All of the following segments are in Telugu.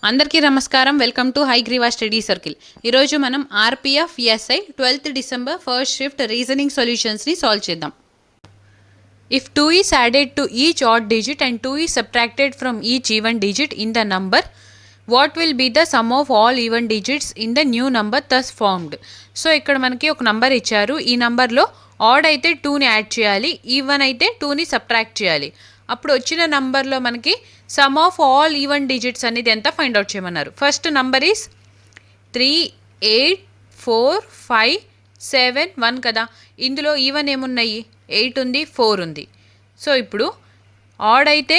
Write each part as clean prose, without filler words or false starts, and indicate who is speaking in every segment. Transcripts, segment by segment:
Speaker 1: అందరికీ నమస్కారం. Welcome to Hayagriva study circle. ఈరోజు మనం RPF SI 12th December first shift reasoning సొల్యూషన్స్ని సాల్వ్ చేద్దాం. If 2 is added to each odd digit and 2 is subtracted from each even digit in the number, what will be the sum of all even digits in the new number thus formed? So ఇక్కడ మనకి ఒక నంబర్ ఇచ్చారు. ఈ నంబర్లో ఆడ్ అయితే 2ని యాడ్ చేయాలి, ఈవెన్ అయితే 2ని సబ్ట్రాక్ట్ చేయాలి. అప్పుడు వచ్చిన నంబర్లో మనకి some of all even digits అనేది ఎంత ఫైండ్ అవుట్ చేయమన్నారు. ఫస్ట్ నంబర్ ఈస్ 3, 8, 4, 5, 7, 1 కదా. ఇందులో ఈవెన్ ఏమున్నాయి? 8 ఉంది, 4 ఉంది. సో ఇప్పుడు ఆడ్ అయితే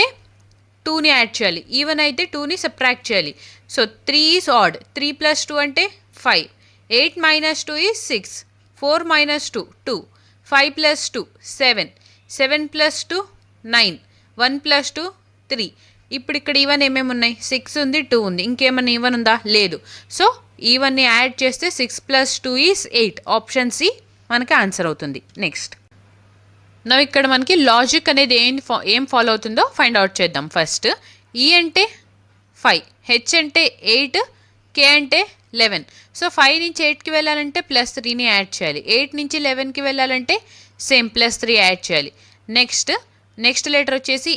Speaker 1: 2ని యాడ్ చేయాలి, ఈవెన్ అయితే 2ని సబ్ట్రాక్ట్ చేయాలి. సో 3 ఈజ్ ఆడ్, 3 + 2 అంటే 5, 8 - 2 ఈజ్ 6, 4 - 2 2, 5 + 2 7, 7 + 2 9, 1 + 2 3. ఇప్పుడు ఇక్కడ ఈవెన్ ఏమేమి ఉన్నాయి? 6 ఉంది, 2 ఉంది. ఇంకేమన్నా ఈవెన్ ఉందా? లేదు. సో ఈవెన్ని యాడ్ చేస్తే 6 + 2 ఈజ్ 8. ఆప్షన్ సి మనకి ఆన్సర్ అవుతుంది. నెక్స్ట్ నా ఇక్కడ మనకి లాజిక్ అనేది ఏం ఫాలో అవుతుందో ఫైండ్ అవుట్ చేద్దాం. ఫస్ట్ ఈ అంటే 5, హెచ్ అంటే 8, కే అంటే 11. సో 5 నుంచి 8కి వెళ్ళాలంటే +3ని యాడ్ చేయాలి, 8 నుంచి 11కి వెళ్ళాలంటే సేమ్ +3 యాడ్ చేయాలి. నెక్స్ట్ లెటర్ వచ్చేసి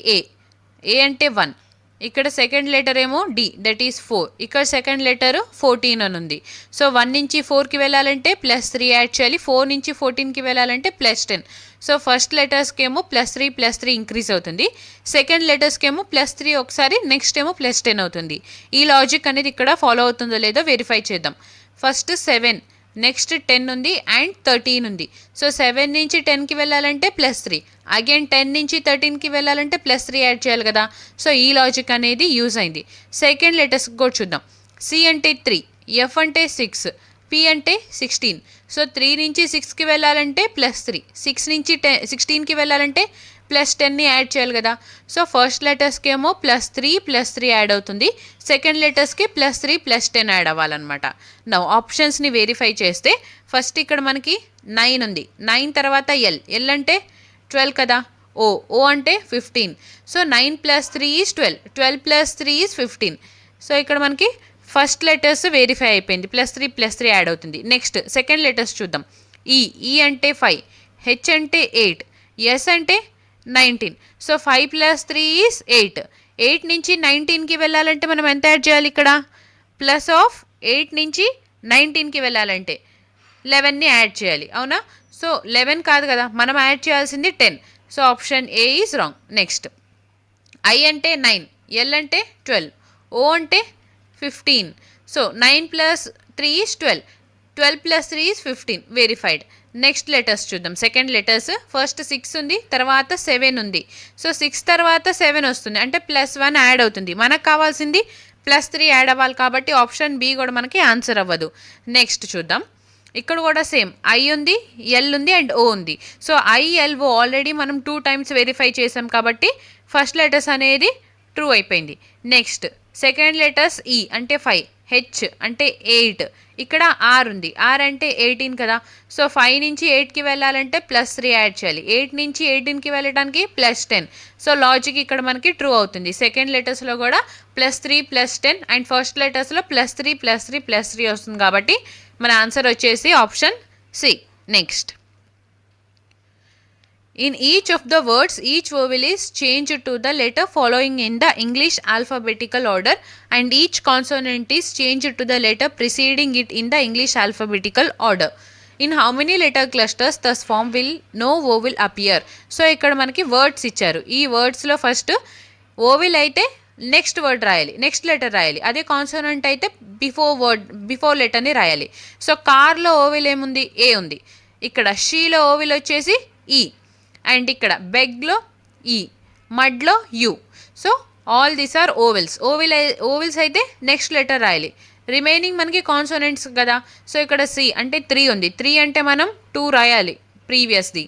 Speaker 1: ఏ అంటే 1, ఇక్కడ సెకండ్ లెటర్ ఏమో డి, దట్ ఈస్ 4, ఇక్కడ సెకండ్ లెటర్ 14 అని ఉంది. సో 1 నుంచి 4కి వెళ్ళాలంటే +3 యాడ్ చేయాలి, 4 నుంచి 14కి వెళ్ళాలంటే +10. సో ఫస్ట్ లెటర్స్కి ఏమో +3 ఇంక్రీజ్ అవుతుంది, సెకండ్ లెటర్స్కి ఏమో +3 ఒకసారి, నెక్స్ట్ ఏమో +10 అవుతుంది. ఈ లాజిక్ అనేది ఇక్కడ ఫాలో అవుతుందో లేదో వెరిఫై చేద్దాం. ఫస్ట్ 7, నెక్స్ట్ 10 ఉంది అండ్ 13 ఉంది. సో 7 నుంచి 10కి వెళ్ళాలంటే +3, అగైన్ 10 నుంచి 13కి వెళ్ళాలంటే +3 యాడ్ చేయాలి కదా. సో ఈ లాజిక్ అనేది యూజ్ అయింది. సెకండ్ లెటర్స్ కూడా చూద్దాం. సి అంటే 3, ఎఫ్ అంటే 6, పి అంటే 16. సో 3 నుంచి 6కి వెళ్ళాలంటే +3, 6 నుంచి 16కి వెళ్ళాలంటే +10ని యాడ్ చేయాలి కదా. సో ఫస్ట్ లెటర్స్కి ఏమో +3 యాడ్ అవుతుంది, సెకండ్ లెటర్స్కి +3 + 10 యాడ్ అవ్వాలన్నమాట. నా ఆప్షన్స్ని వెరిఫై చేస్తే ఫస్ట్ ఇక్కడ మనకి 9 ఉంది, 9 తర్వాత ఎల్ అంటే 12 కదా, ఓ అంటే 15. So 9 + 3 is 12, 12 + 3 is 15. సో ఇక్కడ మనకి ఫస్ట్ లెటర్స్ వెరిఫై అయిపోయింది, +3 యాడ్ అవుతుంది. నెక్స్ట్ సెకండ్ లెటర్స్ చూద్దాం. ఈ అంటే 5, హెచ్ అంటే 8, ఎస్ అంటే 19. So 5 + 3 is 8. 8 నుంచి 19కి వెళ్ళాలంటే మనం ఎంత యాడ్ చేయాలి? ఇక్కడ +8 నుంచి 19కి వెళ్ళాలంటే 11ని యాడ్ చేయాలి, అవునా? సో 11 కాదు కదా, మనం యాడ్ చేయాల్సింది 10. So option A is wrong. Next I అంటే 9, ఎల్ అంటే 12, ఓ అంటే 15. So 9 + 3 is 12, 12 + 3 is 15. Verified. Next letters చూద్దాం. సెకండ్ లెటర్స్ ఫస్ట్ 6 ఉంది, తర్వాత 7 ఉంది. సో 6 తర్వాత 7 వస్తుంది అంటే +1 యాడ్ అవుతుంది. మనకు కావాల్సింది +3 యాడ్ అవ్వాలి కాబట్టి ఆప్షన్ బి కూడా మనకి ఆన్సర్ అవ్వదు. నెక్స్ట్ చూద్దాం. ఇక్కడ కూడా సేమ్ ఐ ఉంది, ఎల్ ఉంది అండ్ ఓ ఉంది. సో ILO ఆల్రెడీ మనం 2 times వెరిఫై చేసాం కాబట్టి ఫస్ట్ లెటర్స్ అనేది ట్రూ అయిపోయింది. నెక్స్ట్ సెకండ్ లెటర్స్ ఈ అంటే 5, హెచ్ అంటే 8, ఇక్కడ ఆర్ ఉంది, ఆర్ అంటే 18 కదా. సో 5 నుంచి 8కి వెళ్ళాలంటే +3 యాడ్ చేయాలి, 8 నుంచి 18కి వెళ్ళడానికి +10. సో లాజిక్ ఇక్కడ మనకి ట్రూ అవుతుంది. సెకండ్ లెటర్స్లో కూడా +3 +10 అండ్ ఫస్ట్ లెటర్స్లో +3 వస్తుంది కాబట్టి మన ఆన్సర్ వచ్చేసి option C. Next in each of the words, each vowel is changed to the letter following in the English alphabetical order and each consonant is changed to the letter preceding it in the English alphabetical order. In how many letter clusters thus form will no vowel appear? So ఇక్కడ మనకి వర్డ్స్ ఇచ్చారు. ఈ వర్డ్స్లో ఫస్ట్ ఓవిల్ అయితే నెక్స్ట్ వర్డ్ రాయాలి, నెక్స్ట్ లెటర్ రాయాలి. అదే కాన్సోనెంట్ అయితే బిఫోర్ లెటర్ని రాయాలి. సో కార్లో ఓవిల్ ఏముంది? ఏ ఉంది. ఇక్కడ షీలో ఓవిల్ వచ్చేసి ఈ, అండ్ ఇక్కడ బెగ్లో ఈ, మడ్లో U. So all these are vowels అయితే నెక్స్ట్ లెటర్ రాయాలి. రిమైనింగ్ మనకి కాన్సోనెంట్స్ కదా. సో ఇక్కడ సి అంటే 3 ఉంది, 3 అంటే మనం 2 రాయాలి ప్రీవియస్ది.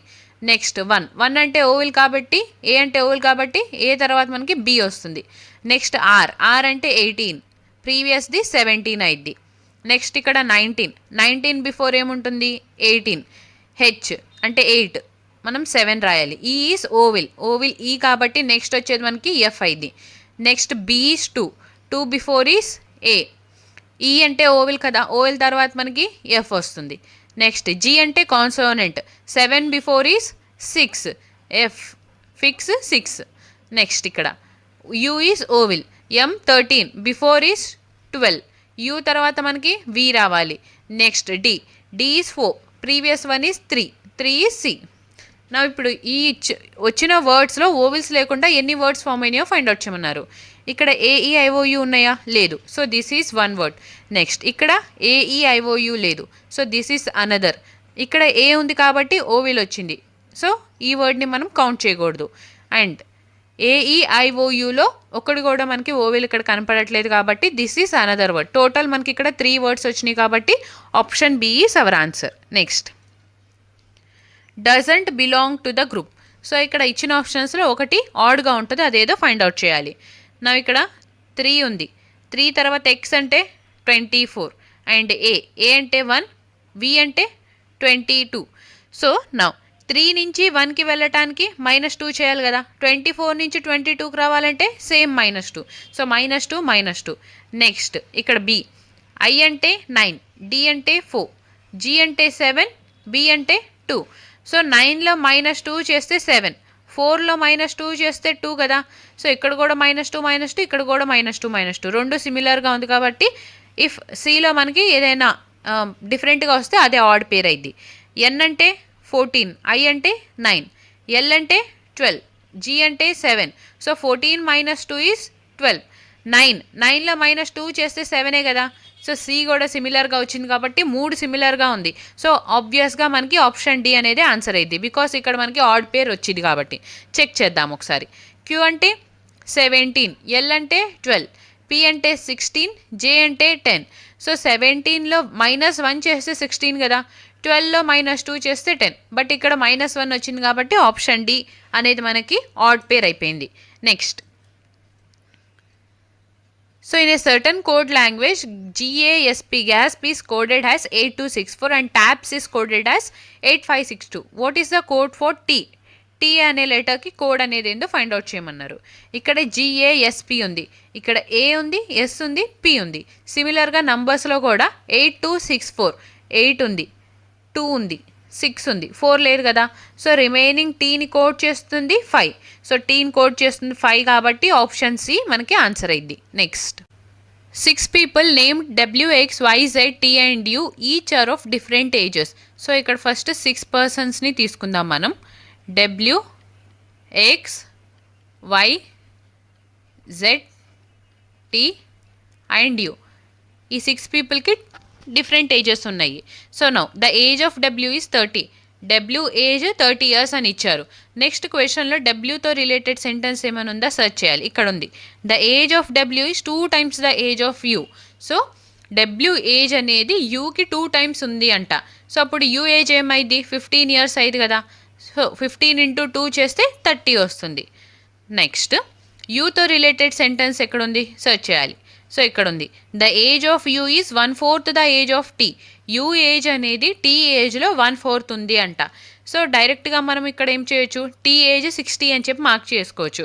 Speaker 1: నెక్స్ట్ 1 అంటే ఓవిల్ కాబట్టి, ఏ అంటే ఓవిల్ కాబట్టి ఏ తర్వాత మనకి బి వస్తుంది. నెక్స్ట్ ఆర్ అంటే 18, ప్రీవియస్ది 17 అయింది. నెక్స్ట్ ఇక్కడ 19 బిఫోర్ ఏముంటుంది? 18. హెచ్ అంటే 8, మనం 7 రాయాలి. ఈ ఈజ్ ఓవిల్ ఈ కాబట్టి నెక్స్ట్ వచ్చేది మనకి ఎఫ్ అయింది. Next B is 2 before is A. E అంటే ఓవెల్ కదా, ఓవెల్ తర్వాత మనకి ఎఫ్ వస్తుంది. నెక్స్ట్ జీ అంటే consonant, 7 before is 6, F fix 6. Next ఇక్కడ U is vowel, M 13 before is 12, U తర్వాత మనకి వి రావాలి. Next D, D is 4, previous one is 3, 3 is C. నా ఇప్పుడు ఈ వచ్చిన వర్డ్స్లో ఓవిల్స్ లేకుండా ఎన్ని వర్డ్స్ ఫామ్ అయినాయో ఫైండ్ అవుట్ చేయమన్నారు. ఇక్కడ ఏఈఐఓయు ఉన్నాయా? లేదు. So this is one word. Next ఇక్కడ ఏఈఐఓయు లేదు. So this is another. ఇక్కడ ఏ ఉంది కాబట్టి ఓవిల్ వచ్చింది. సో ఈ వర్డ్ని మనం కౌంట్ చేయకూడదు. అండ్ ఏఈఐఓయులో ఒకటి కూడా మనకి ఓవిల్ ఇక్కడ కనపడట్లేదు కాబట్టి this is another word. Total మనకి ఇక్కడ 3 వర్డ్స్ వచ్చినాయి కాబట్టి option B is our answer. Next doesn't belong to the group. So ఇక్కడ ఇచ్చిన ఆప్షన్స్లో ఒకటి ఆడ్గా ఉంటుంది, అదేదో ఫైండ్ అవుట్ చేయాలి. నా ఇక్కడ 3 ఉంది, 3 తర్వాత ఎక్స్ అంటే 24 అండ్ ఏ అంటే 1, వి అంటే 22. సో నా 3 నుంచి 1కి వెళ్ళటానికి -2 చేయాలి కదా, 24 నుంచి 22కి రావాలంటే సేమ్ -2. సో -2 -2. నెక్స్ట్ ఇక్కడ బి, ఐ అంటే 9, డి అంటే 4, జీ అంటే 7, బి అంటే 2. సో 9లో -2 చేస్తే 7, 4లో -2 చేస్తే 2 కదా. సో ఇక్కడ కూడా -2 ఇక్కడ కూడా -2 రెండు సిమిలర్గా ఉంది కాబట్టి ఇఫ్ సిలో మనకి ఏదైనా డిఫరెంట్గా వస్తే అదే ఆడ్ పేర్ అయింది. ఎన్ అంటే 14, ఐ అంటే 9, ఎల్ అంటే 12, జీ అంటే 7. So 14 - 2 is 12. 9లో -2 చేస్తే 7ఏ కదా. సో సి కూడా సిమిలర్గా వచ్చింది కాబట్టి 3 సిమిలర్గా ఉంది. సో ఆబ్వియస్గా మనకి ఆప్షన్ డి అనేది ఆన్సర్ అయింది, బికాస్ ఇక్కడ మనకి ఆడ్ పేర్ వచ్చింది కాబట్టి. చెక్ చేద్దాం ఒకసారి. క్యూ అంటే 17, ఎల్ అంటే 12, పి అంటే 16, జే అంటే 10. సో 17లో -1 చేస్తే 16 కదా, 12లో -2 చేస్తే 10. బట్ ఇక్కడ -1 వచ్చింది కాబట్టి ఆప్షన్ డి అనేది మనకి ఆడ్ పేర్ అయిపోయింది. Next, so in a certain code language, GASP GASP is coded as 8264 and TAPS is coded as 8562. What is the code for T? T అనే లెటర్కి కోడ్ అనేది ఏందో ఫైండ్ అవుట్ చేయమన్నారు. ఇక్కడ GASP ఉంది, ఇక్కడ A ఉంది, S ఉంది, P ఉంది. సిమిలర్గా నంబర్స్లో కూడా 8264, 8 ఉంది, 2 ఉంది, 6 ఉంది, 4 లేదు కదా. సో రిమైనింగ్ టీని కోడ్ చేస్తుంది 5. సో టీని కోడ్ చేస్తుంది 5 కాబట్టి ఆప్షన్ సి మనకి ఆన్సర్ అయింది. Next, 6 people named W, X, Y, Z, T and U each are of different ages. So ఇక్కడ ఫస్ట్ 6 పర్సన్స్ని తీసుకుందాం మనం. W, X, Y, Z, T and U. ఈ 6 పీపుల్కి డిఫరెంట్ ఏజెస్ ఉన్నాయి. So now the age of W is 30. W age 30 years అని ఇచ్చారు. నెక్స్ట్ క్వశ్చన్లో డబ్ల్యూతో రిలేటెడ్ సెంటెన్స్ ఏమైనా ఉందా సెర్చ్ చేయాలి. ఇక్కడ ఉంది, the age of W is 2 times the age of you. So W age అనేది యూకి 2 times ఉంది అంట. సో అప్పుడు యూ ఏజ్ ఏమైంది, 15 years అయింది కదా. సో 15 × 2 చేస్తే 30 వస్తుంది. నెక్స్ట్, యూతో రిలేటెడ్ సెంటెన్స్ ఎక్కడుంది సెర్చ్ చేయాలి. సో ఇక్కడ ఉంది, the age of U is 1/4 the age of T. U age అనేది టీ ఏజ్లో 1/4 ఉంది అంట. సో డైరెక్ట్గా మనం ఇక్కడ ఏం చేయొచ్చు, టీ ఏజ్ 60 అని చెప్పి మార్క్ చేసుకోవచ్చు.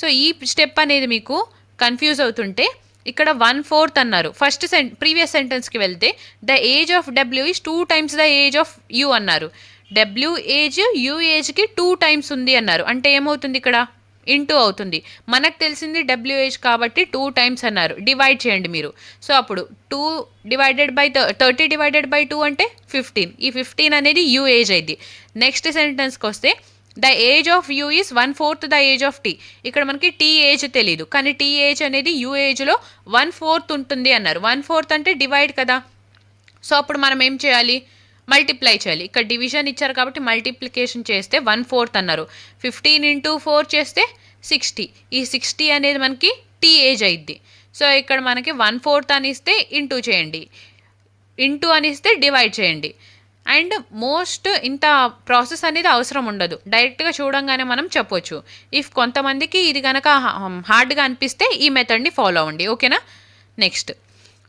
Speaker 1: సో ఈ స్టెప్ అనేది మీకు కన్ఫ్యూజ్ అవుతుంటే ఇక్కడ 1/4 అన్నారు. ఫస్ట్ ప్రీవియస్ సెంటెన్స్కి వెళ్తే the age of W is 2 times the age of you అన్నారు. డబ్ల్యూ ఏజ్ యూ ఏజ్కి 2 times ఉంది అన్నారు. అంటే ఏమవుతుంది, ఇక్కడ ఇంటూ అవుతుంది. మనకు తెలిసింది డబ్ల్యూ ఏజ్ కాబట్టి 2 times అన్నారు. డివైడ్ చేయండి మీరు. సో అప్పుడు 2 divided by 30 divided by 2 అంటే 15. ఈ 15 అనేది యూ ఏజ్ అయింది. నెక్స్ట్ సెంటెన్స్కి వస్తే the age of U is 1/4 the age of T. ఇక్కడ మనకి టీ ఏజ్ తెలీదు, కానీ టీ ఏజ్ అనేది యూ ఏజ్లో 1/4 ఉంటుంది అన్నారు. 1/4 అంటే డివైడ్ కదా. సో అప్పుడు మనం ఏం చేయాలి, మల్టిప్లై చేయాలి. ఇక్కడ డివిజన్ ఇచ్చారు కాబట్టి మల్టిప్లికేషన్ చేస్తే 1/4 అన్నారు. 15 × 4 చేస్తే 60. ఈ 60 అనేది మనకి టీ ఏజ్ అయింది. సో ఇక్కడ మనకి 1/4 అని ఇస్తే ఇంటూ చేయండి, ఇంటూ అని ఇస్తే డివైడ్ చేయండి. అండ్ మోస్ట్ ఇంత ప్రాసెస్ అనేది అవసరం ఉండదు, డైరెక్ట్గా చూడంగానే మనం చెప్పొచ్చు. ఇఫ్ కొంతమందికి ఇది కనుక హార్డ్గా అనిపిస్తే ఈ మెథడ్ని ఫాలో అవ్వండి, ఓకేనా. నెక్స్ట్,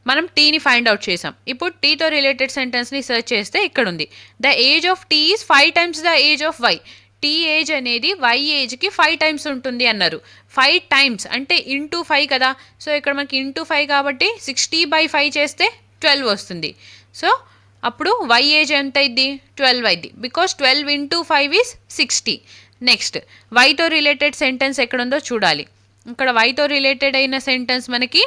Speaker 1: మనం టీని ఫైండ్ అవుట్ చేసాం. ఇప్పుడు టీతో రిలేటెడ్ సెంటెన్స్ని సెర్చ్ చేస్తే ఇక్కడ ఉంది, the age of T is 5 times the age of Y. T age అనేది వై ఏజ్కి 5 టైమ్స్ ఉంటుంది అన్నారు. 5 టైమ్స్ అంటే ఇంటూ 5 కదా. సో ఇక్కడ మనకి ఇంటూ 5 కాబట్టి 60/5 చేస్తే 12 వస్తుంది. సో అప్పుడు వై ఏజ్ ఎంత అయింది? 12 అయింది. Because 12 into 5 is 60. నెక్స్ట్ వైతో రిలేటెడ్ సెంటెన్స్ ఎక్కడుందో చూడాలి. ఇక్కడ వైతో రిలేటెడ్ అయిన సెంటెన్స్ మనకి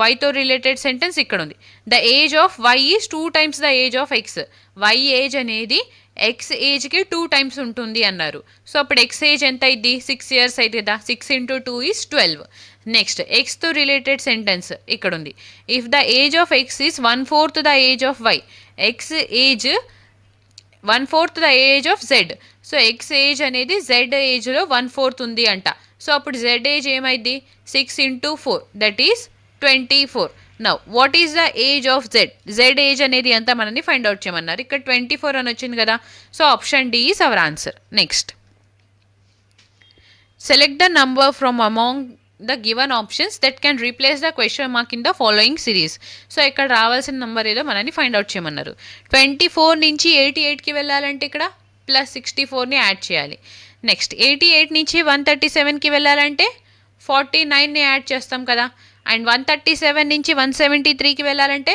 Speaker 1: వైతో రిలేటెడ్ సెంటెన్స్ ఇక్కడ ఉంది. The age of Y is 2 times the age of X. Y age అనేది ఎక్స్ ఏజ్కి 2 టైమ్స్ ఉంటుంది అన్నారు. సో అప్పుడు ఎక్స్ ఏజ్ ఎంత అయింది? 6 years అయింది కదా. 6 into 2 ఈజ్ 12. నెక్స్ట్ ఎక్స్తో రిలేటెడ్ సెంటెన్స్ ఇక్కడ ఉంది. If the age of X is 1/4 the age of Y. X age 1/4 the age of Z. So X age అనేది జెడ్ ఏజ్లో 1/4 ఉంది అంట. సో అప్పుడు జెడ్ ఏజ్ ఏమైంది? 6 into 4 that is 24. Now what is the age of Z? Z age అనేది ఎంత మనని ఫైండ్ అవుట్ చేయమన్నారు. ఇక్కడ 24 అని వచ్చింది కదా. So option D is our answer. Next select the number from among the given options that can replace the question mark in the following series. So ఇక్కడ రావాల్సిన నెంబర్ ఏదో మనని ఫైండ్ అవుట్ చేయమన్నారు. 24 నుంచి 88కి వెళ్ళాలంటే ఇక్కడ +64ని యాడ్ చేయాలి. నెక్స్ట్ 88 నుంచి 137కి వెళ్ళాలంటే 49ని యాడ్ చేస్తాం కదా. అండ్ 137 నుంచి 173కి వెళ్ళాలంటే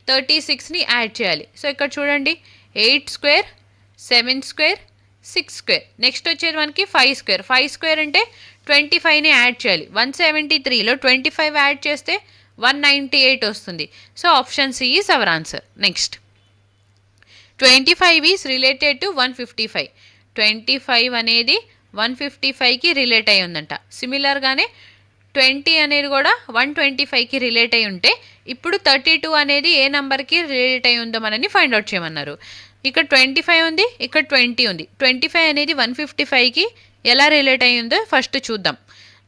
Speaker 1: 36ని యాడ్ చేయాలి. సో ఇక్కడ చూడండి 8 స్క్వేర్ 7 స్క్వేర్ 6 స్క్వేర్. నెక్స్ట్ వచ్చేది మనకి 5 స్క్వేర్. 5 స్క్వేర్ అంటే 25ని యాడ్ చేయాలి. 173లో 25 యాడ్ చేస్తే 198 వస్తుంది. So option C is our answer. Next 25 is related to 155. 25 అనేది 155కి రిలేట్ అయి ఉందంట. సిమిలర్గానే 20 అనేది కూడా 125కి రిలేట్ అయి ఉంటే ఇప్పుడు 32 అనేది ఏ నెంబర్కి రిలేట్ అయి ఉందో మనని ఫైండ్ అవుట్ చేయమన్నారు. ఇక్కడ 25 ఉంది, ఇక్కడ 20 ఉంది. 25 అనేది 155కి ఎలా రిలేట్ అయి ఉందో ఫస్ట్ చూద్దాం.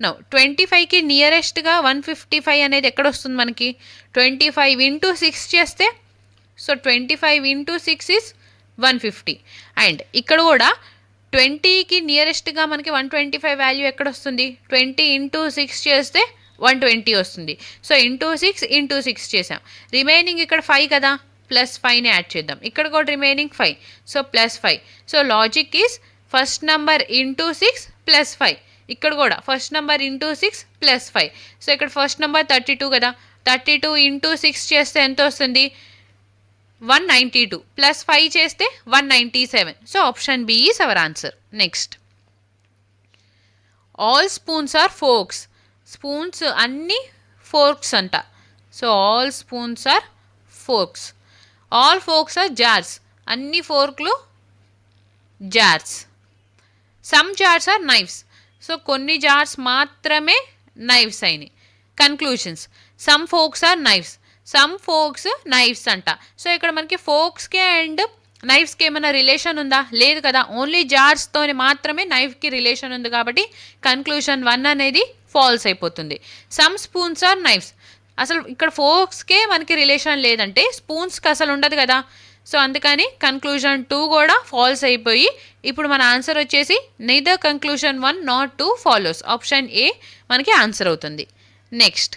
Speaker 1: నౌ 25కి నియరెస్ట్గా 155 అనేది ఎక్కడ వస్తుంది మనకి? 25 into 6 చేస్తే సో 25 into 6 ఈజ్ 150. అండ్ ఇక్కడ కూడా 20కి నియరెస్ట్గా మనకి 125 వాల్యూ ఎక్కడ వస్తుంది? 20 into 6 చేస్తే 120 వస్తుంది. సో ఇంటూ 6 into 6 చేసాం. రిమైనింగ్ ఇక్కడ 5 కదా, +5ని యాడ్ చేద్దాం. ఇక్కడ కూడా remaining 5. So +5. So logic is first number into 6 +5. ఇక్కడ కూడా ఫస్ట్ నెంబర్ ఇంటూ 6 +5. సో ఇక్కడ ఫస్ట్ నెంబర్ 32 కదా. 32 into 6 చేస్తే ఎంత వస్తుంది? 192 +5 చేస్తే 197. So option B is our answer. Next all spoons are forks. Spoons అన్ని ఫోర్క్స్ అంట. So all spoons are forks. All forks are jars. అన్ని ఫోర్క్లు jars. Some jars are knives. So కొన్ని జార్స్ మాత్రమే నైఫ్స్ అయినాయి. Conclusions some forks are knives. Some forks knives అంట. సో ఇక్కడ మనకి ఫోర్క్స్కి అండ్ నైఫ్స్కి ఏమైనా రిలేషన్ ఉందా? లేదు కదా. ఓన్లీ జార్స్తో మాత్రమే నైఫ్కి రిలేషన్ ఉంది కాబట్టి కన్క్లూషన్ 1 అనేది ఫాల్స్ అయిపోతుంది. Some spoons or knifes. అసలు ఇక్కడ ఫోర్క్స్కే మనకి రిలేషన్ లేదంటే స్పూన్స్కి అసలు ఉండదు కదా. సో అందుకని కన్క్లూజన్ 2 కూడా ఫాల్స్ అయిపోయి ఇప్పుడు మన ఆన్సర్ వచ్చేసి neither conclusion 1 not 2 follows. Option A మనకి ఆన్సర్ అవుతుంది. Next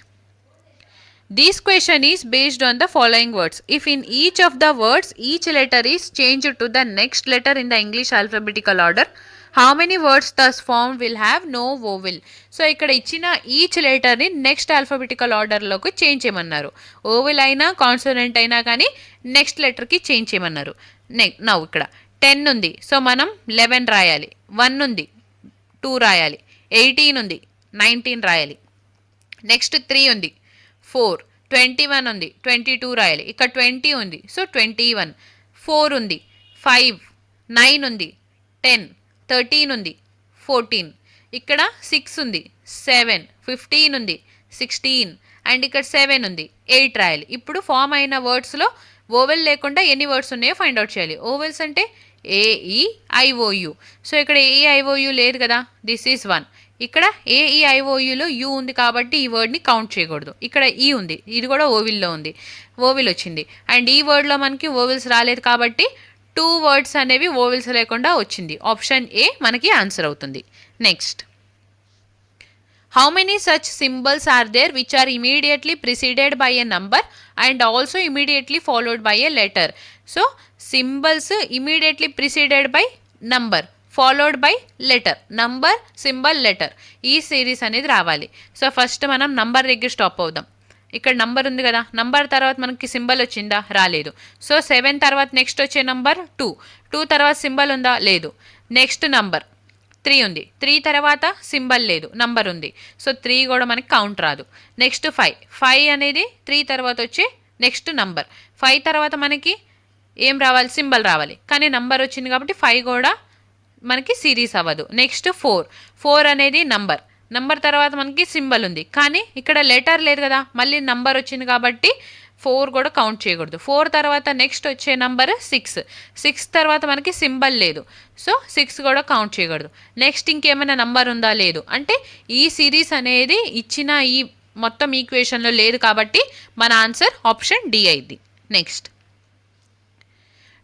Speaker 1: this question is based on the following words. If in each of the words each letter is changed to the next letter in the English alphabetical order, how many words thus formed will have no vowel? So ఇక్కడ ఇచ్చిన ఈచ్ లెటర్ని నెక్స్ట్ ఆల్ఫాబెటికల్ ఆర్డర్లోకి చేంజ్ చేయమన్నారు. ఓవెల్ అయినా కాన్సోనెంట్ అయినా కానీ నెక్స్ట్ లెటర్కి చేంజ్ చేయమన్నారు. నౌ ఇక్కడ 10 ఉంది. సో మనం 11 రాయాలి. 1 ఉంది, 2 రాయాలి. 18 ఉంది, 19 రాయాలి. నెక్స్ట్ 3 ఉంది, 4. 21 ఉంది, 22 రాయాలి. ఇక్కడ 20 ఉంది, సో 21. 4 ఉంది, 5. 9 ఉంది, 10. 13 ఉంది, 14. ఇక్కడ 6 ఉంది, 7. 15 ఉంది, 16. అండ్ ఇక్కడ 7 ఉంది, 8 రాయాలి. ఇప్పుడు ఫామ్ అయిన వర్డ్స్లో ఓవెల్ లేకుండా ఎన్ని వర్డ్స్ ఉన్నాయో ఫైండ్ అవుట్ చేయాలి. ఓవెల్స్ అంటే AEIOU. సో ఇక్కడ AEIOU లేదు కదా, దిస్ ఈజ్ 1. ఇక్కడ AEIOUలో యూ ఉంది కాబట్టి ఈ వర్డ్ని కౌంట్ చేయకూడదు. ఇక్కడ ఈ ఉంది, ఇది కూడా ఓవిల్లో ఉంది, ఓవిల్ వచ్చింది. అండ్ ఈ వర్డ్లో మనకి ఓవిల్స్ రాలేదు కాబట్టి 2 వర్డ్స్ అనేవి ఓవిల్స్ లేకుండా వచ్చింది. ఆప్షన్ ఏ మనకి ఆన్సర్ అవుతుంది. Next how many such symbols are there which are immediately preceded by a number and also immediately followed by a letter. So symbols immediately preceded by number followed by letter, number symbol letter, ఈ సిరీస్ అనేది రావాలి. సో ఫస్ట్ మనం నంబర్ దగ్గర స్టాప్ అవుదాం. ఇక్కడ నంబర్ ఉంది కదా, నంబర్ తర్వాత మనకి సింబల్ వచ్చిందా, రాలేదు. సో 7 తర్వాత నెక్స్ట్ వచ్చే నంబర్ 2, 2 తర్వాత సింబల్ ఉందా, లేదు. నెక్స్ట్ నంబర్ 3 ఉంది, 3 తర్వాత సింబల్ లేదు, నంబర్ ఉంది. సో 3 కూడా మనకి కౌంట్ రాదు. నెక్స్ట్ 5, 5 అనేది 3 తర్వాత వచ్చే నెక్స్ట్ నంబర్. 5 తర్వాత మనకి ఏం రావాలి, సింబల్ రావాలి, కానీ నంబర్ వచ్చింది కాబట్టి 5 కూడా మనకి సిరీస్ అవ్వదు. నెక్స్ట్ 4, 4 అనేది నంబర్, నంబర్ తర్వాత మనకి సింబల్ ఉంది, కానీ ఇక్కడ లెటర్ లేదు కదా, మళ్ళీ నంబర్ వచ్చింది కాబట్టి 4 కూడా కౌంట్ చేయకూడదు. 4 తర్వాత నెక్స్ట్ వచ్చే నంబర్ 6, 6 తర్వాత మనకి సింబల్ లేదు, సో 6 కూడా కౌంట్ చేయకూడదు. నెక్స్ట్ ఇంకేమైనా నంబర్ ఉందా, లేదు. అంటే ఈ సిరీస్ అనేది ఇచ్చిన ఈ మొత్తం ఈక్వేషన్లో లేదు కాబట్టి మన ఆన్సర్ ఆప్షన్ డి అయింది. Next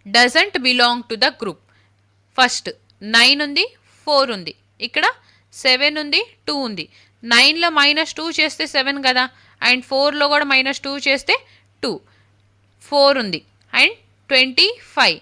Speaker 1: doesn't belong to the group. First 9 ఉంది, 4 ఉంది, ఇక్కడ 7 ఉంది, 2 ఉంది. 9లో -2 చేస్తే 7 కదా, అండ్ 4లో కూడా -2 చేస్తే 2, 4 ఉంది, అండ్ 25,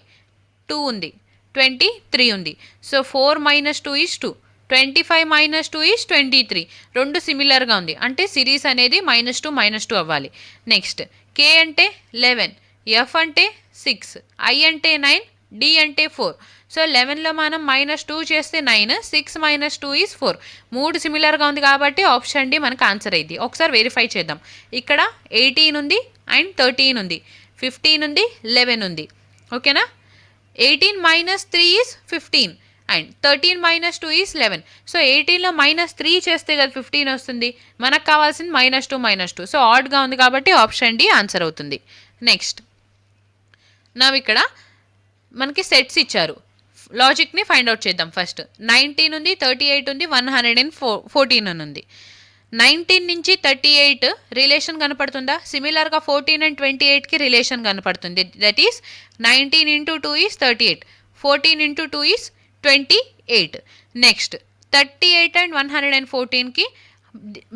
Speaker 1: 2 ఉంది, 23 ఉంది. So 4 - 2 is 2, 25 - 2 is 23. రెండు సిమిలర్గా ఉంది, అంటే సిరీస్ అనేది -2 -2 అవ్వాలి. నెక్స్ట్ కే అంటే 11, ఎఫ్ అంటే 6, ఐ అంటే 9, డి అంటే 4. సో 11లో మనం -2 చేస్తే 9, 6 - 2 is 4. 3 సిమిలర్గా ఉంది కాబట్టి ఆప్షన్ డి మనకు ఆన్సర్ అయింది. ఒకసారి వెరిఫై చేద్దాం. ఇక్కడ 18 ఉంది, అండ్ 13 ఉంది, 15 ఉంది, 11 ఉంది. ఓకేనా. 18 - 3 is 15, అండ్ 13 - 2 is 11. సో 18లో -3 చేస్తే కదా 15 వస్తుంది, మనకు కావాల్సింది -2 -2. సో ఆడ్గా ఉంది కాబట్టి ఆప్షన్ డి ఆన్సర్ అవుతుంది. నెక్స్ట్ ఇక్కడ మనకి సెట్స్ ఇచ్చారు, లాజిక్ని ఫైండ్ అవుట్ చేద్దాం. ఫస్ట్ 19 ఉంది, 38 ఉంది, 114 ఉంది. 19 నుంచి 38 రిలేషన్ కనపడుతుందా, సిమిలర్గా 14 అండ్ 28కి రిలేషన్ కనపడుతుంది. That is 19 × 2 is 38, 14 × 2 is 28. Next 38 and 114కి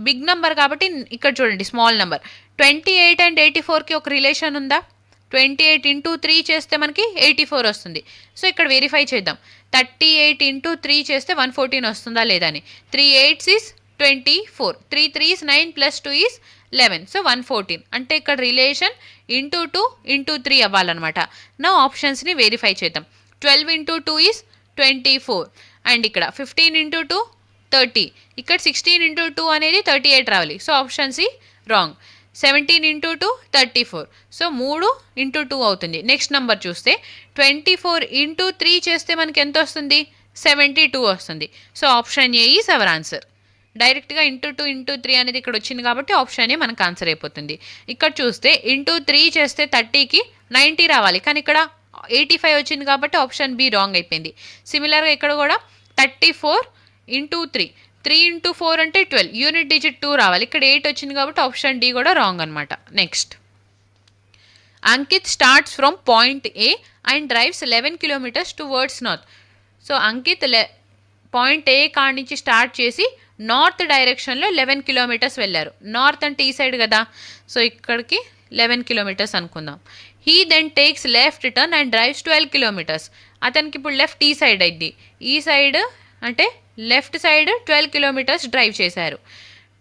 Speaker 1: బిగ్ నెంబర్ కాబట్టి ఇక్కడ చూడండి స్మాల్ నెంబర్. 28 అండ్ 84కి ఒక రిలేషన్ ఉందా, 28 × 3 చేస్తే మనకి 84 వస్తుంది. సో ఇక్కడ వెరిఫై చేద్దాం. 38 × 3 చేస్తే 114 వస్తుందా లేదా అని. 3 8s is 24, 3 3s 9 + 2 is 11. So 114, అంటే ఇక్కడ రిలేషన్ × 2 × 3 అవ్వాలన్నమాట. నా ఆప్షన్స్ని వెరిఫై చేద్దాం. 12 × 2 is 24, అండ్ ఇక్కడ 15 × 2 30, ఇక్కడ 16 × 2 అనేది 38 రావాలి. So option C wrong. 17 × 2 34, so 3 × 2 అవుతుంది. నెక్స్ట్ నెంబర్ చూస్తే 24 × 3 చేస్తే మనకి ఎంత వస్తుంది, 72 వస్తుంది. So option A is our answer. డైరెక్ట్గా × 2 × 3 అనేది ఇక్కడ వచ్చింది కాబట్టి ఆప్షన్ ఏ మనకు ఆన్సర్ అయిపోతుంది. ఇక్కడ చూస్తే × 3 చేస్తే 30కి 90 రావాలి, కానీ ఇక్కడ 85 వచ్చింది కాబట్టి ఆప్షన్ బి రాంగ్ అయిపోయింది. సిమిలర్గా ఇక్కడ కూడా 34 × 3, 3 × 4 అంటే 12, యూనిట్ డిజిట్ 2 రావాలి, ఇక్కడ 8 వచ్చింది కాబట్టి ఆప్షన్ డి కూడా రాంగ్ అనమాట. Next Ankit starts from point A and drives 11 kilometers towards north. So Ankit point A కాడి నుంచి స్టార్ట్ చేసి నార్త్ డైరెక్షన్లో 11 kilometers వెళ్ళారు. నార్త్ అంటే ఈ సైడ్ కదా, సో ఇక్కడికి 11 kilometers అనుకుందాం. He then takes left turn and drives 12 kilometers. అతనికి ఇప్పుడు లెఫ్ట్ ఈ సైడ్ అయింది, ఈ సైడ్ అంటే లెఫ్ట్ సైడ్ 12 kilometers డ్రైవ్ చేశారు.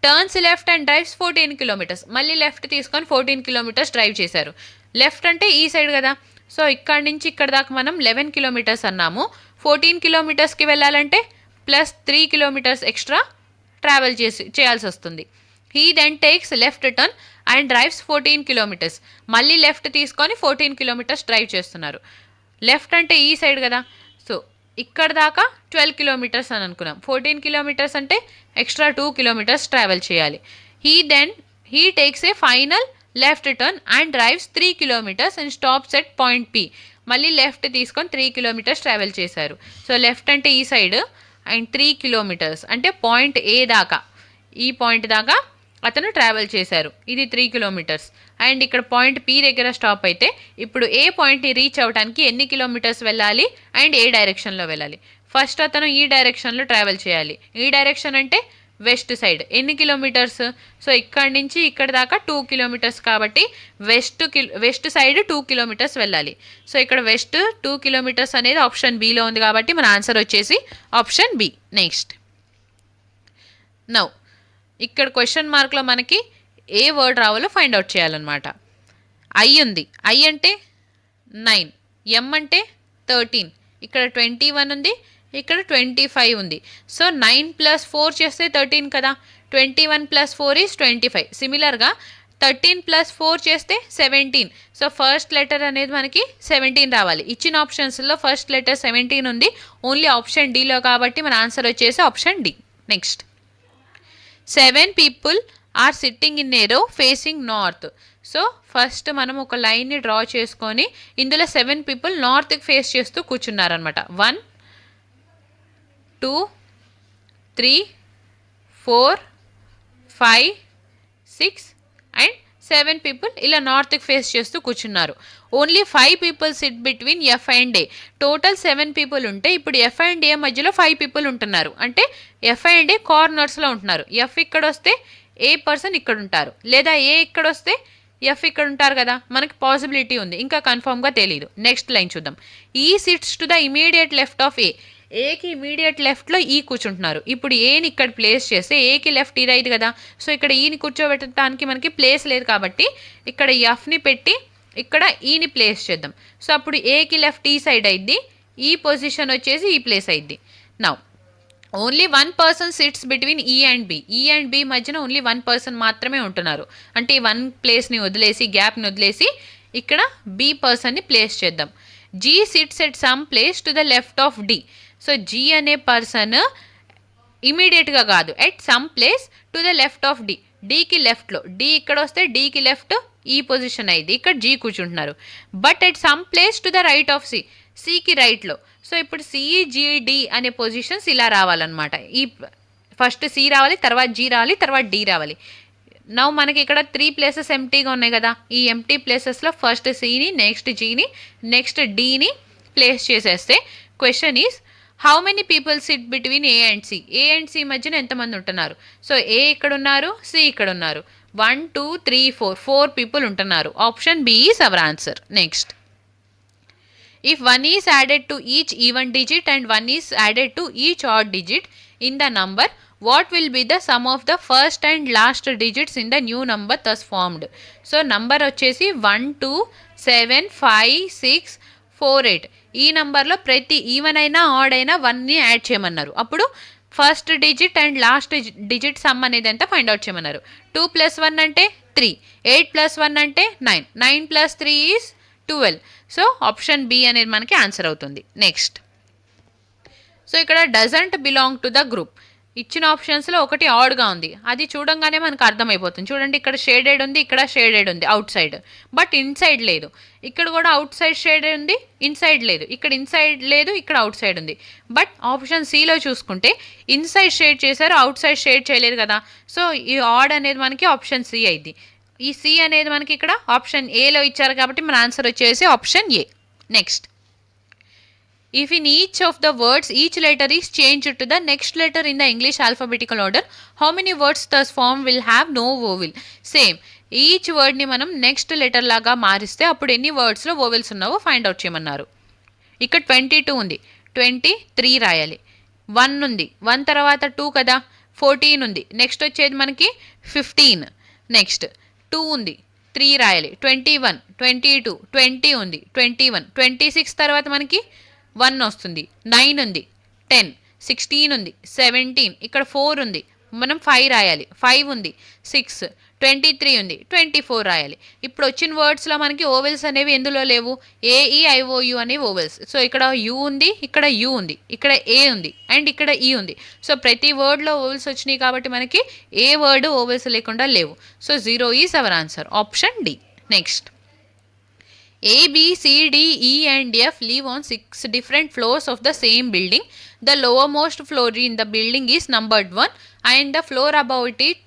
Speaker 1: Turns left and drives 14 kilometers, మళ్ళీ లెఫ్ట్ తీసుకొని 14 kilometers డ్రైవ్ చేశారు. లెఫ్ట్ అంటే ఈ సైడ్ కదా, సో ఇక్కడ నుంచి ఇక్కడ దాకా మనం 11 kilometers అన్నాము. 14 kilometersకి వెళ్ళాలంటే +3 kilometers ఎక్స్ట్రా ట్రావెల్ చేయాల్సి వస్తుంది. He then takes left turn and drives 14 kilometers, మళ్ళీ లెఫ్ట్ తీసుకొని 14 kilometers డ్రైవ్ చేస్తున్నారు. లెఫ్ట్ అంటే ఈ సైడ్ కదా, సో ఇక్కడ దాకా 12 kilometers అని అనుకున్నాం. 14 kilometers అంటే ఎక్స్ట్రా 2 kilometers ట్రావెల్ చేయాలి. He takes A final left turn and drives 3 kilometers and stops at point P. మళ్ళీ లెఫ్ట్ తీసుకొని 3 kilometers ట్రావెల్ చేశారు. సో లెఫ్ట్ అంటే ఈ సైడ్ అండ్ 3 kilometers అంటే పాయింట్ ఏ దాకా, ఈ పాయింట్ దాకా అతను ట్రావెల్ చేశారు. ఇది 3 kilometers. అండ్ ఇక్కడ పాయింట్ పి దగ్గర స్టాప్ అయితే ఇప్పుడు ఏ పాయింట్ని రీచ్ అవ్వడానికి ఎన్ని kilometers వెళ్ళాలి అండ్ ఏ డైరెక్షన్లో వెళ్ళాలి. ఫస్ట్ అతను ఈ డైరెక్షన్లో ట్రావెల్ చేయాలి. ఈ డైరెక్షన్ అంటే వెస్ట్ సైడ్ ఎన్ని కిలోమీటర్స్? సో ఇక్కడ నుంచి ఇక్కడ దాకా 2 కిలోమీటర్స్ కాబట్టి వెస్ట్ సైడ్ 2 కిలోమీటర్స్ వెళ్ళాలి. సో ఇక్కడ వెస్ట్ 2 కిలోమీటర్స్ అనేది ఆప్షన్ బిలో ఉంది కాబట్టి మన ఆన్సర్ వచ్చేసి ఆప్షన్ బి. నెక్స్ట్ నౌ ఇక్కడ క్వశ్చన్ మార్క్లో మనకి ఏ వర్డ్ రావాలో ఫైండ్ అవుట్ చేయాలన్నమాట. ఐ ఉంది, ఐ అంటే 9, ఎం అంటే 13, ఇక్కడ 21 ఉంది, ఇక్కడ 25 ఉంది. సో 9 + 4 చేస్తే 13 కదా, 21 + 4 ఈజ్ 25. సిమిలర్గా 13 + 4 చేస్తే 17. సో ఫస్ట్ లెటర్ అనేది మనకి 17 రావాలి. ఇచ్చిన ఆప్షన్స్లో ఫస్ట్ లెటర్ 17 ఉంది, ఓన్లీ ఆప్షన్ డీలో కాబట్టి మన ఆన్సర్ వచ్చేసి option D. Next 7 people are sitting in a row facing north. So first మనం ఒక లైన్ని డ్రా చేసుకొని ఇందులో 7 people నార్త్కి ఫేస్ చేస్తూ కూర్చున్నారనమాట. 1 2 3 4 5 6 అండ్ 7 people ఇలా నార్త్కి ఫేస్ చేస్తూ కూర్చున్నారు. Only 5 people sit between F and A. Total 7 people ఉంటే ఇప్పుడు ఎఫ్ అండ్ ఏ మధ్యలో 5 people ఉంటున్నారు. అంటే ఎఫ్ అండ్ ఏ కార్నర్స్లో ఉంటున్నారు. ఎఫ్ ఇక్కడ వస్తే ఏ పర్సన్ ఇక్కడ ఉంటారు, లేదా ఏ ఇక్కడ వస్తే ఎఫ్ ఇక్కడ ఉంటారు కదా, మనకి పాసిబిలిటీ ఉంది, ఇంకా కన్ఫర్మ్గా తెలియదు. నెక్స్ట్ లైన్ చూద్దాం. E sits to the immediate left of A. ఏకి ఇమీడియట్ లెఫ్ట్లో ఈ కూర్చుంటున్నారు. ఇప్పుడు ఏని ఇక్కడ ప్లేస్ చేస్తే ఏకి లెఫ్ట్ ఈ రైట్ కదా, సో ఇక్కడ ఈని కూర్చోబెట్టడానికి మనకి ప్లేస్ లేదు కాబట్టి ఇక్కడ ఎఫ్ని పెట్టి ఇక్కడ ఈని ప్లేస్ చేద్దాం. సో అప్పుడు ఏకి లెఫ్ట్ ఈ సైడ్ అయింది, ఈ పొజిషన్ వచ్చేసి ఈ ప్లేస్ అయింది. Now only 1 person sits between ఈ అండ్ బి. ఈ అండ్ బి మధ్యన ఓన్లీ 1 person మాత్రమే ఉంటున్నారు. అంటే ఈ 1 ప్లేస్ని వదిలేసి గ్యాప్ని వదిలేసి ఇక్కడ బి పర్సన్ని ప్లేస్ చేద్దాం. G sits at some place to the left of D. So G అనే పర్సన్ ఇమీడియట్గా కాదు, at some place to the left of D. డీకి లెఫ్ట్లో, డి ఇక్కడ వస్తే డీకి లెఫ్ట్ ఈ పొజిషన్ అయింది, ఇక్కడ జీ కూర్చుంటున్నారు. But at some place to the right of C. సికి రైట్లో. సో ఇప్పుడు సిజిడి అనే పొజిషన్స్ ఇలా రావాలన్నమాట. ఈ ఫస్ట్ సి రావాలి, తర్వాత జీ రావాలి, తర్వాత డి రావాలి. నౌ మనకి ఇక్కడ 3 places ఎంటీగా ఉన్నాయి కదా, ఈ ఎంటీ ప్లేసెస్లో ఫస్ట్ సిని, నెక్స్ట్ జీని, నెక్స్ట్ డీని ప్లేస్ చేసేస్తే question is how many people sit between A and C. A and C మధ్యన ఎంతమంది ఉంటున్నారు? సో ఏ ఇక్కడ ఉన్నారు, సి ఇక్కడ ఉన్నారు. 1 2 3 4 people ఉంటున్నారు. Option B is our answer. Next if 1 is added to each even digit and 1 is added to each odd digit in the number, what will be the sum of the first and last digits in the new number thus formed? So number వచ్చేసి 1 2 7 5 6 4 8. ఈ నంబర్లో ప్రతి ఈవెన్ అయినా ఆడ్ అయినా 1ని యాడ్ చేయమన్నారు. అప్పుడు first digit and last digit sum అనేది ఎంత ఫైండ్ అవుట్ చేయమన్నారు. 2 + 1 అంటే 3, 8 + 1 అంటే 9, 9 + 3 ఈజ్ 12. సో ఆప్షన్ బి అనేది మనకి ఆన్సర్ అవుతుంది. నెక్స్ట్ సో ఇక్కడ doesn't belong to the group. ఇచ్చిన ఆప్షన్స్లో ఒకటి ఆడ్గా ఉంది, అది చూడంగానే మనకు అర్థమైపోతుంది. చూడండి ఇక్కడ షేడెడ్ ఉంది, ఇక్కడ షేడెడ్ ఉంది అవుట్ సైడ్, బట్ ఇన్సైడ్ లేదు. ఇక్కడ కూడా అవుట్ సైడ్ షేడెడ్ ఉంది, ఇన్సైడ్ లేదు. ఇక్కడ ఇన్సైడ్ లేదు, ఇక్కడ అవుట్ సైడ్ ఉంది. బట్ ఆప్షన్ సిలో చూసుకుంటే ఇన్సైడ్ షేడ్ చేశారు, అవుట్ సైడ్ షేడ్ చేయలేదు కదా. సో ఈ ఆడ్ అనేది మనకి ఆప్షన్ సి అయింది. ఈ సి అనేది మనకి ఇక్కడ ఆప్షన్ ఏలో ఇచ్చారు కాబట్టి మన ఆన్సర్ వచ్చేసి option A. Next if in each of the words each letter is changed to the next letter in the English alphabetical order, how many words thus form will have no vowel? Same, each వర్డ్ని మనం నెక్స్ట్ లెటర్ లాగా మారిస్తే అప్పుడు ఎన్ని వర్డ్స్లో వోవెల్స్ ఉన్నావో ఫైండ్ అవుట్ చేయమన్నారు. ఇక్కడ 22 ఉంది, 23 రాయాలి. 1 ఉంది, 1 తర్వాత 2 కదా, 14 ఉంది. నెక్స్ట్ వచ్చేది మనకి 15. నెక్స్ట్ 2 ఉంది, 3 రాయాలి. 21 22 20 ఉంది, 21 26 తర్వాత మనకి 1 వస్తుంది. 9 ఉంది, 10 16 ఉంది, 17 ఇక్కడ 4 ఉంది, మనం 5 రాయాలి. 5 ఉంది, 6 23 ఉంది, 24 రాయాలి. ఇప్పుడు వచ్చిన వర్డ్స్లో మనకి ఓవెల్స్ అనేవి ఎందులో లేవు, ఏఈఐఓయు అనేవి ఓవెల్స్. సో ఇక్కడ యూ ఉంది, ఇక్కడ యూ ఉంది, ఇక్కడ ఏ ఉంది అండ్ ఇక్కడ ఈ ఉంది. సో ప్రతి వర్డ్లో ఓవెల్స్ వచ్చినాయి కాబట్టి మనకి ఏ వర్డ్ ఓవెల్స్ లేకుండా లేవు. So 0 is our answer, option D. Next A, B, C, D, E and F live on 6 different floors of the same building. The lowermost floor in the building is numbered 1 and the floor above it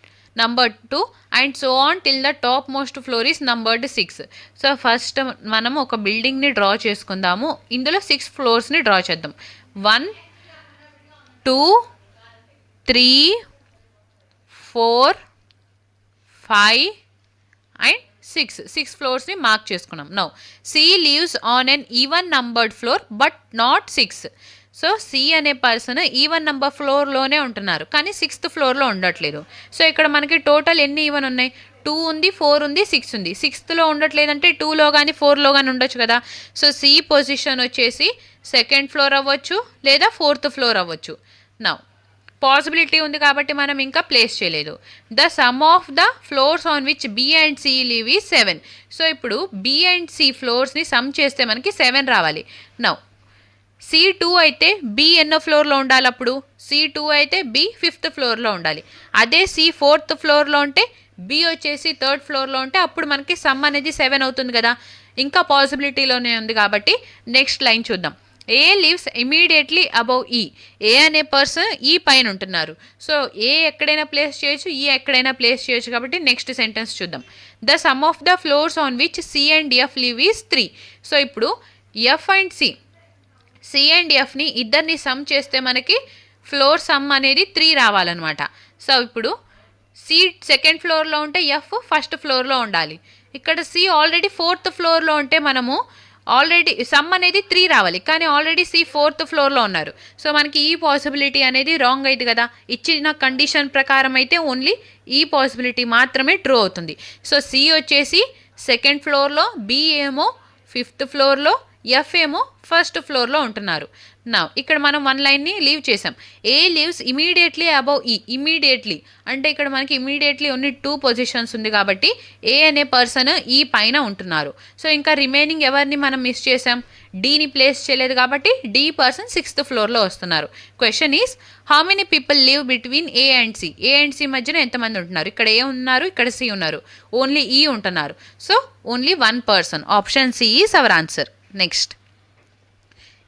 Speaker 1: numbered 2 and so on till the topmost floor is numbered 6. So first మనం ఒక బిల్డింగ్ని డ్రా చేసుకుందాము. ఇందులో 6 ఫ్లోర్స్ని డ్రా చేద్దాం. 1 2 3 4 5 అండ్ 6 ఫ్లోర్స్ని మార్క్ చేసుకున్నాం. Now C lives on an even numbered floor but not 6. So C అనే పర్సన్ ఈవెన్ నంబర్ ఫ్లోర్లోనే ఉంటున్నారు కానీ 6th ఫ్లోర్లో ఉండట్లేదు. సో ఇక్కడ మనకి టోటల్ ఎన్ని ఈవెన్ ఉన్నాయి? 2 ఉంది, 4 ఉంది, 6 ఉంది. 6thలో ఉండట్లేదంటే 2లో కానీ 4లో కానీ ఉండొచ్చు కదా. సో సి పొజిషన్ వచ్చేసి 2nd ఫ్లోర్ అవ్వచ్చు లేదా 4th ఫ్లోర్ అవ్వచ్చు. నౌ పాసిబిలిటీ ఉంది కాబట్టి మనం ఇంకా ప్లేస్ చేయలేదు. The sum of the floors on which B and C live is 7. So ఇప్పుడు బి అండ్ సి ఫ్లోర్స్ని సమ్ చేస్తే మనకి 7 రావాలి. నౌ C2 అయితే బి ఎన్నో ఫ్లోర్లో ఉండాలి? అప్పుడు C2 అయితే బి 5th ఫ్లోర్లో ఉండాలి. అదే సి 4th ఫ్లోర్లో ఉంటే బి వచ్చేసి 3rd ఫ్లోర్లో ఉంటే అప్పుడు మనకి సమ్ అనేది 7 అవుతుంది కదా. ఇంకా పాసిబిలిటీలోనే ఉంది కాబట్టి నెక్స్ట్ లైన్ చూద్దాం. ఏ లివ్స్ ఇమీడియట్లీ అబౌవ్ ఈ. ఏ అనే పర్సన్ ఈ పైన ఉంటున్నారు. సో ఏ ఎక్కడైనా ప్లేస్ చేయొచ్చు, ఈ ఎక్కడైనా ప్లేస్ చేయొచ్చు కాబట్టి నెక్స్ట్ సెంటెన్స్ చూద్దాం. The sum of the floors on which C and F live is 3. So ఇప్పుడు ఎఫ్ అండ్ సి అండ్ ఎఫ్ని ఇద్దరిని సమ్ చేస్తే మనకి ఫ్లోర్ సమ్ అనేది 3 రావాలన్నమాట. సో ఇప్పుడు సి 2nd ఫ్లోర్లో ఉంటే ఎఫ్ 1st ఫ్లోర్లో ఉండాలి. ఇక్కడ సి ఆల్రెడీ 4th ఫ్లోర్లో ఉంటే మనము ఆల్రెడీ సమ్ అనేది 3 రావాలి కానీ ఆల్రెడీ సి 4th ఫ్లోర్లో ఉన్నారు. సో మనకి ఈ పాసిబిలిటీ అనేది రాంగ్ అయింది కదా. ఇచ్చిన కండిషన్ ప్రకారం అయితే ఓన్లీ ఈ పాసిబిలిటీ మాత్రమే ట్రూ అవుతుంది. సో సి వచ్చేసి 2nd ఫ్లోర్లో, బి ఏమో 5th ఫ్లోర్లో, ఎఫ్ ఏమో 1st ఫ్లోర్లో ఉంటున్నారు. నా ఇక్కడ మనం 1 లైన్ని లీవ్ చేసాం. ఏ లీవ్స్ ఇమీడియట్లీ అబౌవ్ ఈ. ఇమీడియట్లీ అంటే ఇక్కడ మనకి ఇమీడియట్లీ ఓన్లీ 2 పొజిషన్స్ ఉంది కాబట్టి ఏ అనే పర్సన్ ఈ పైన ఉంటున్నారు. సో ఇంకా రిమైనింగ్ ఎవరిని మనం మిస్ చేసాం? డీని ప్లేస్ చేయలేదు కాబట్టి డి పర్సన్ 6th ఫ్లోర్లో వస్తున్నారు. Question is how many people live between A and C. A and C మధ్యన ఎంతమంది ఉంటున్నారు? ఇక్కడ ఏ ఉన్నారు, ఇక్కడ సి ఉన్నారు, ఓన్లీ ఈ ఉంటున్నారు. So only 1 person. Option C is our answer. Next,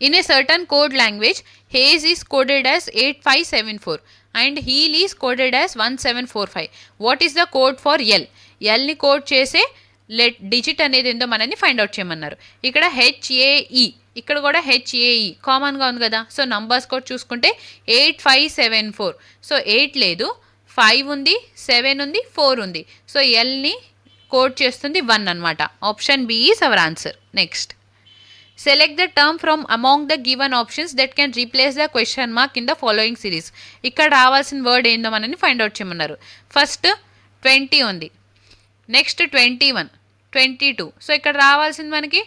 Speaker 1: in a certain code language, Hayes is coded as 8574 and Heel is coded as 1745. What is the code for L? L ని కోడ్ చేసే డిజిట్ అనేది ఏందో మనల్ని ఫైండ్ అవుట్ చేయమన్నారు. ఇక్కడ HAE, ఇక్కడ కూడా HAE కామన్గా ఉంది కదా. సో నంబర్స్ కోడ్ చూసుకుంటే 8574. సో 8 లేదు, 5 ఉంది, 7 ఉంది, 4 ఉంది. సో Lని కోడ్ చేస్తుంది 1 అనమాట. Option B is our answer. Next, select the term from among the given options that can replace the question mark in the following series. ఇక్కడ రావాల్సిన వర్డ్ ఏందో మనని ఫైండ్ అవుట్ చేయమన్నారు. ఫస్ట్ 20 ఉంది, నెక్స్ట్ 21, 22. సో ఇక్కడ రావాల్సింది మనకి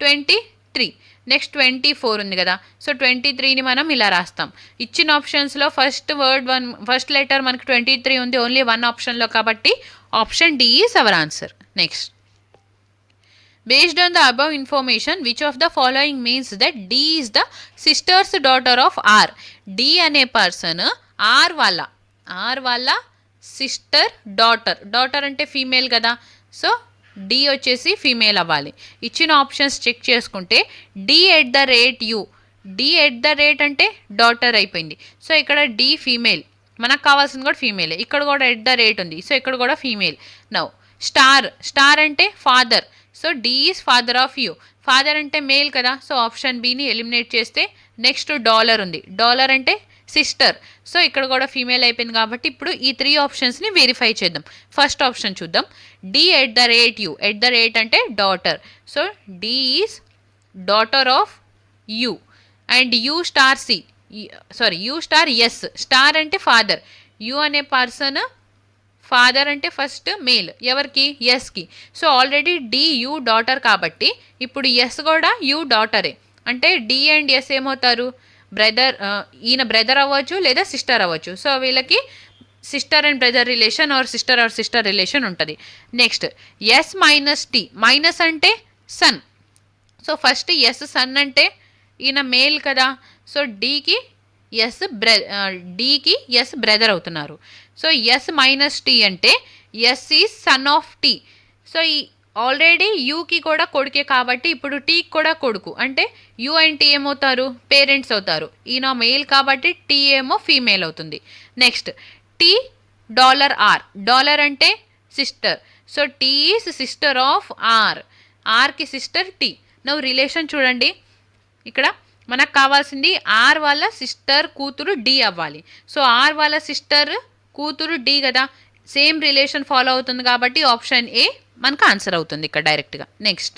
Speaker 1: 23. నెక్స్ట్ 24 ఉంది కదా. సో 23ని మనం ఇలా రాస్తాం. ఇచ్చిన ఆప్షన్స్లో ఫస్ట్ లెటర్ మనకి 23 ఉంది ఓన్లీ 1 ఆప్షన్లో కాబట్టి option D is our answer. Next, based on the above information, which of the following means that D is the sister's daughter of R? D అనే పర్సన్ R వాళ్ళ సిస్టర్ డాటర్ అంటే ఫీమేల్ కదా. సో D వచ్చేసి ఫీమేల్ అవ్వాలి. ఇచ్చిన ఆప్షన్స్ చెక్ చేసుకుంటే D@U. D@ అంటే డాటర్ అయిపోయింది. సో ఇక్కడ D ఫీమేల్, మనకు కావాల్సింది కూడా ఫీమేలే. ఇక్కడ కూడా @ ఉంది. సో ఇక్కడ కూడా ఫీమేల్. నౌ స్టార్ అంటే father. So D is father of U. Father అంటే మేల్ కదా. సో ఆప్షన్ బిని ఎలిమినేట్ చేస్తే నెక్స్ట్ డాలర్ ఉంది. డాలర్ అంటే సిస్టర్. సో ఇక్కడ కూడా ఫీమేల్ అయిపోయింది కాబట్టి ఇప్పుడు ఈ 3 ఆప్షన్స్ని వెరిఫై చేద్దాం. ఫస్ట్ ఆప్షన్ చూద్దాం. D@U. అంటే daughter. So D is daughter of U and U*S. Star అంటే ఫాదర్. యూ అనే పర్సన్ ఫాదర్ అంటే ఫస్ట్ మేల్ ఎవరికి? ఎస్కి. So already D U daughter కాబట్టి ఇప్పుడు ఎస్ కూడా యూ డాటరే. అంటే డి అండ్ ఎస్ ఏమవుతారు? బ్రదర్. ఈయన బ్రదర్ అవ్వచ్చు లేదా సిస్టర్ అవ్వచ్చు. సో వీళ్ళకి sister and brother relation or sister relation ఉంటుంది. Next S-T. మైనస్ అంటే son. So first S son అంటే ఈయన మేల్ కదా. సో డీకి ఎస్ బ్రదర్ అవుతున్నారు. సో S-T అంటే S is son of T. So ఈ ఆల్రెడీ యూకి కూడా కొడుకే కాబట్టి ఇప్పుడు టీకి కూడా కొడుకు. అంటే యూ అండ్ టీ ఏమవుతారు? పేరెంట్స్ అవుతారు. ఈయన మేల్ కాబట్టి టీ ఏమో ఫీమేల్ అవుతుంది. Next $R. డాలర్ అంటే sister. So T is sister of R. ఆర్కి సిస్టర్ టీ. నువ్వు రిలేషన్ చూడండి. ఇక్కడ మనకు కావాల్సింది ఆర్ వాళ్ళ సిస్టర్ కూతురు డి అవ్వాలి. సో ఆర్ వాళ్ళ సిస్టర్ కూతురు డి కదా. సేమ్ రిలేషన్ ఫాలో అవుతుంది కాబట్టి ఆప్షన్ ఏ మనకు ఆన్సర్ అవుతుంది ఇక్కడ డైరెక్ట్గా. నెక్స్ట్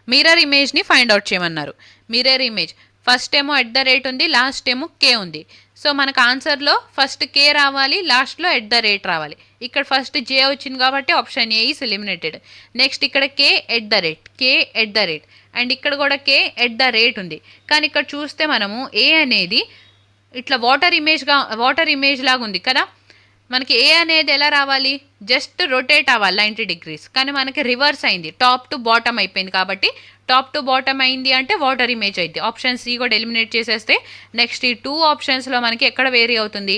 Speaker 1: మిర్రర్ ఇమేజ్ని ఫైండ్ అవుట్ చేయమన్నారు. మిర్రర్ ఇమేజ్ ఫస్ట్ ఏమో @ ఉంది, లాస్ట్ ఏమో కే ఉంది. సో మనకు ఆన్సర్లో ఫస్ట్ కే రావాలి, లాస్ట్లో @ రావాలి. ఇక్కడ ఫస్ట్ జే వచ్చింది కాబట్టి option A is eliminated. Next ఇక్కడ కే @ అండ్ ఇక్కడ కూడా కే @ ఉంది. కానీ ఇక్కడ చూస్తే మనము ఏ అనేది ఇట్లా వాటర్ ఇమేజ్ లాగా ఉంది కదా. మనకి ఏ అనేది ఎలా రావాలి, జస్ట్ రొటేట్ అవ్వాలి 90 degrees. కానీ మనకి రివర్స్ అయింది, టాప్ టు బాటమ్ అయిపోయింది. కాబట్టి టాప్ టు బాటమ్ అయింది అంటే వాటర్ ఇమేజ్ అయింది. ఆప్షన్ సి కూడా ఎలిమినేట్ చేసేస్తే నెక్స్ట్ ఈ 2 ఆప్షన్స్లో మనకి ఎక్కడ వేరీ అవుతుంది,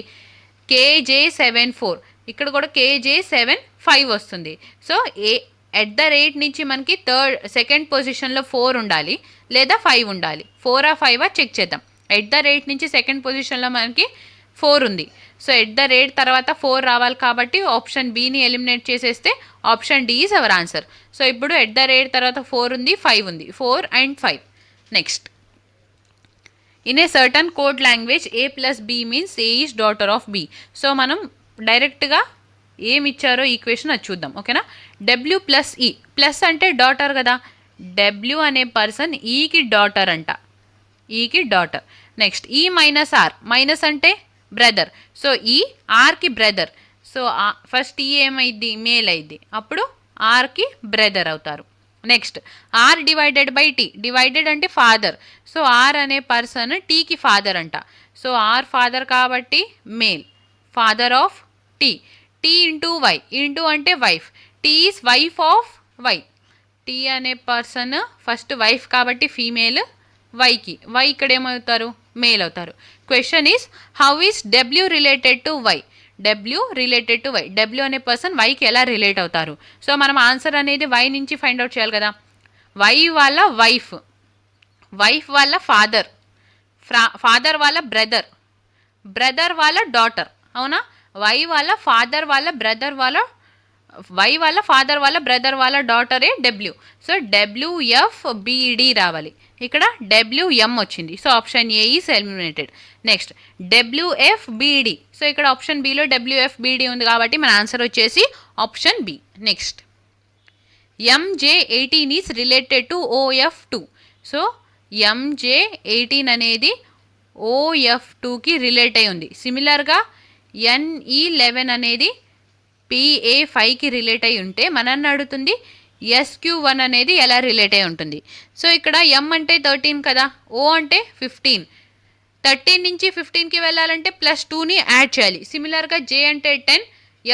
Speaker 1: KJ74, ఇక్కడ కూడా KJ75 వస్తుంది. సో @ నుంచి మనకి సెకండ్ పొజిషన్లో 4 ఉండాలి లేదా 5 ఉండాలి. 4 ఆ 5 చెక్ చేద్దాం. @ నుంచి సెకండ్ పొజిషన్లో మనకి 4 ఉంది. సో @ తర్వాత 4 రావాలి కాబట్టి ఆప్షన్ బిని ఎలిమినేట్ చేసేస్తే option D is our answer. So ఇప్పుడు @ తర్వాత 4 ఉంది, 5 ఉంది, 4 and 5. Next in a certain code language A+B means A is daughter of B. So మనం డైరెక్ట్గా ఏమి ఇచ్చారో ఈక్వేషన్ అది చూద్దాం. ఓకేనా. W+E, ప్లస్ అంటే డాటర్ కదా. W అనే పర్సన్ ఈకి డాటర్ అంట, ఈకి daughter. Next E - R, minus అంటే బ్రదర్. సో ఈ ఆర్కి బ్రదర్. సో ఫస్ట్ ఈ ఏమైంది, మేల్ అయింది, అప్పుడు ఆర్కి బ్రదర్ అవుతారు. నెక్స్ట్ R /T, డివైడెడ్ అంటే ఫాదర్. సో ఆర్ అనే పర్సన్ టీకి ఫాదర్ అంట. సో ఆర్ ఫాదర్ కాబట్టి male, father of T. T × Y, into అంటే wife. T is wife of Y. T అనే పర్సన్ ఫస్ట్ వైఫ్ కాబట్టి ఫీమేల్, వైకి వై ఇక్కడ ఏమవుతారు, మేల్ అవుతారు. Question is how is W related to Y. W related to Y, W అనే పర్సన్ వైకి ఎలా రిలేట్ అవుతారు. సో మనం ఆన్సర్ అనేది వై నుంచి ఫైండ్ అవుట్ చేయాలి కదా. వై వాళ్ళ వైఫ్, వైఫ్ వాళ్ళ ఫాదర్, ఫాదర్ వాళ్ళ బ్రదర్, బ్రదర్ వాళ్ళ డాటర్. అవునా. వై వాళ్ళ ఫాదర్ వాళ్ళ బ్రదర్ వాళ్ళ, వై వాళ్ళ ఫాదర్ వాళ్ళ బ్రదర్ వాళ్ళ డాటరే W. సో WFBD రావాలి. ఇక్కడ WM వచ్చింది. So option A is eliminated. Next WFBD. So ఇక్కడ ఆప్షన్ బిలో WFBD ఉంది కాబట్టి మన ఆన్సర్ వచ్చేసి option B. Next MJ18 is related to OF2. So MJ18 అనేది OF2కి రిలేట్ అయి ఉంది. సిమిలర్గా NE11 అనేది PA5కి రిలేట్ అయి ఉంటే మనల్ని అడుగుతుంది SQ1 అనేది ఎలా రిలేట్ అయి ఉంటుంది. సో ఇక్కడ M అంటే 13 కదా, O అంటే 15. 13 నుంచి 15కి వెళ్ళాలంటే +2ని యాడ్ చేయాలి. సిమిలర్గా J అంటే 10,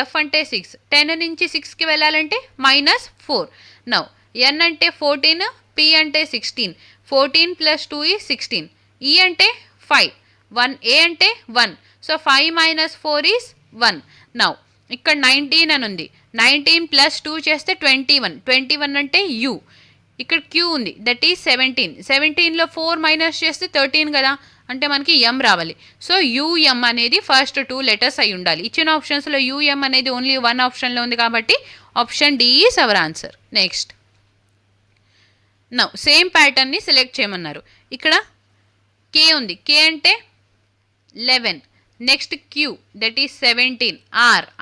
Speaker 1: F అంటే 6. 10 నుంచి 6కి వెళ్ళాలంటే -4. నౌ N అంటే 14, P అంటే 16. 14 + 2 is 16. E అంటే 5, 1 A అంటే 1. So 5 - 4 is 1. నౌ ఇక్కడ 19 అని ఉంది. 19 + 2 చేస్తే 21. 21 అంటే U. ఇక్కడ Q ఉంది, దట్ ఈజ్ 17. 17లో 4 మైనస్ చేస్తే 13 కదా, అంటే మనకి M రావాలి. సో UM అనేది ఫస్ట్ 2 లెటర్స్ అయి ఉండాలి. ఇచ్చిన ఆప్షన్స్లో UM అనేది ఓన్లీ 1 ఆప్షన్లో ఉంది కాబట్టి option D is our answer. Next now same ప్యాటర్న్ని సెలెక్ట్ చేయమన్నారు. ఇక్కడ K ఉంది, K అంటే 11. Next Q that is 17.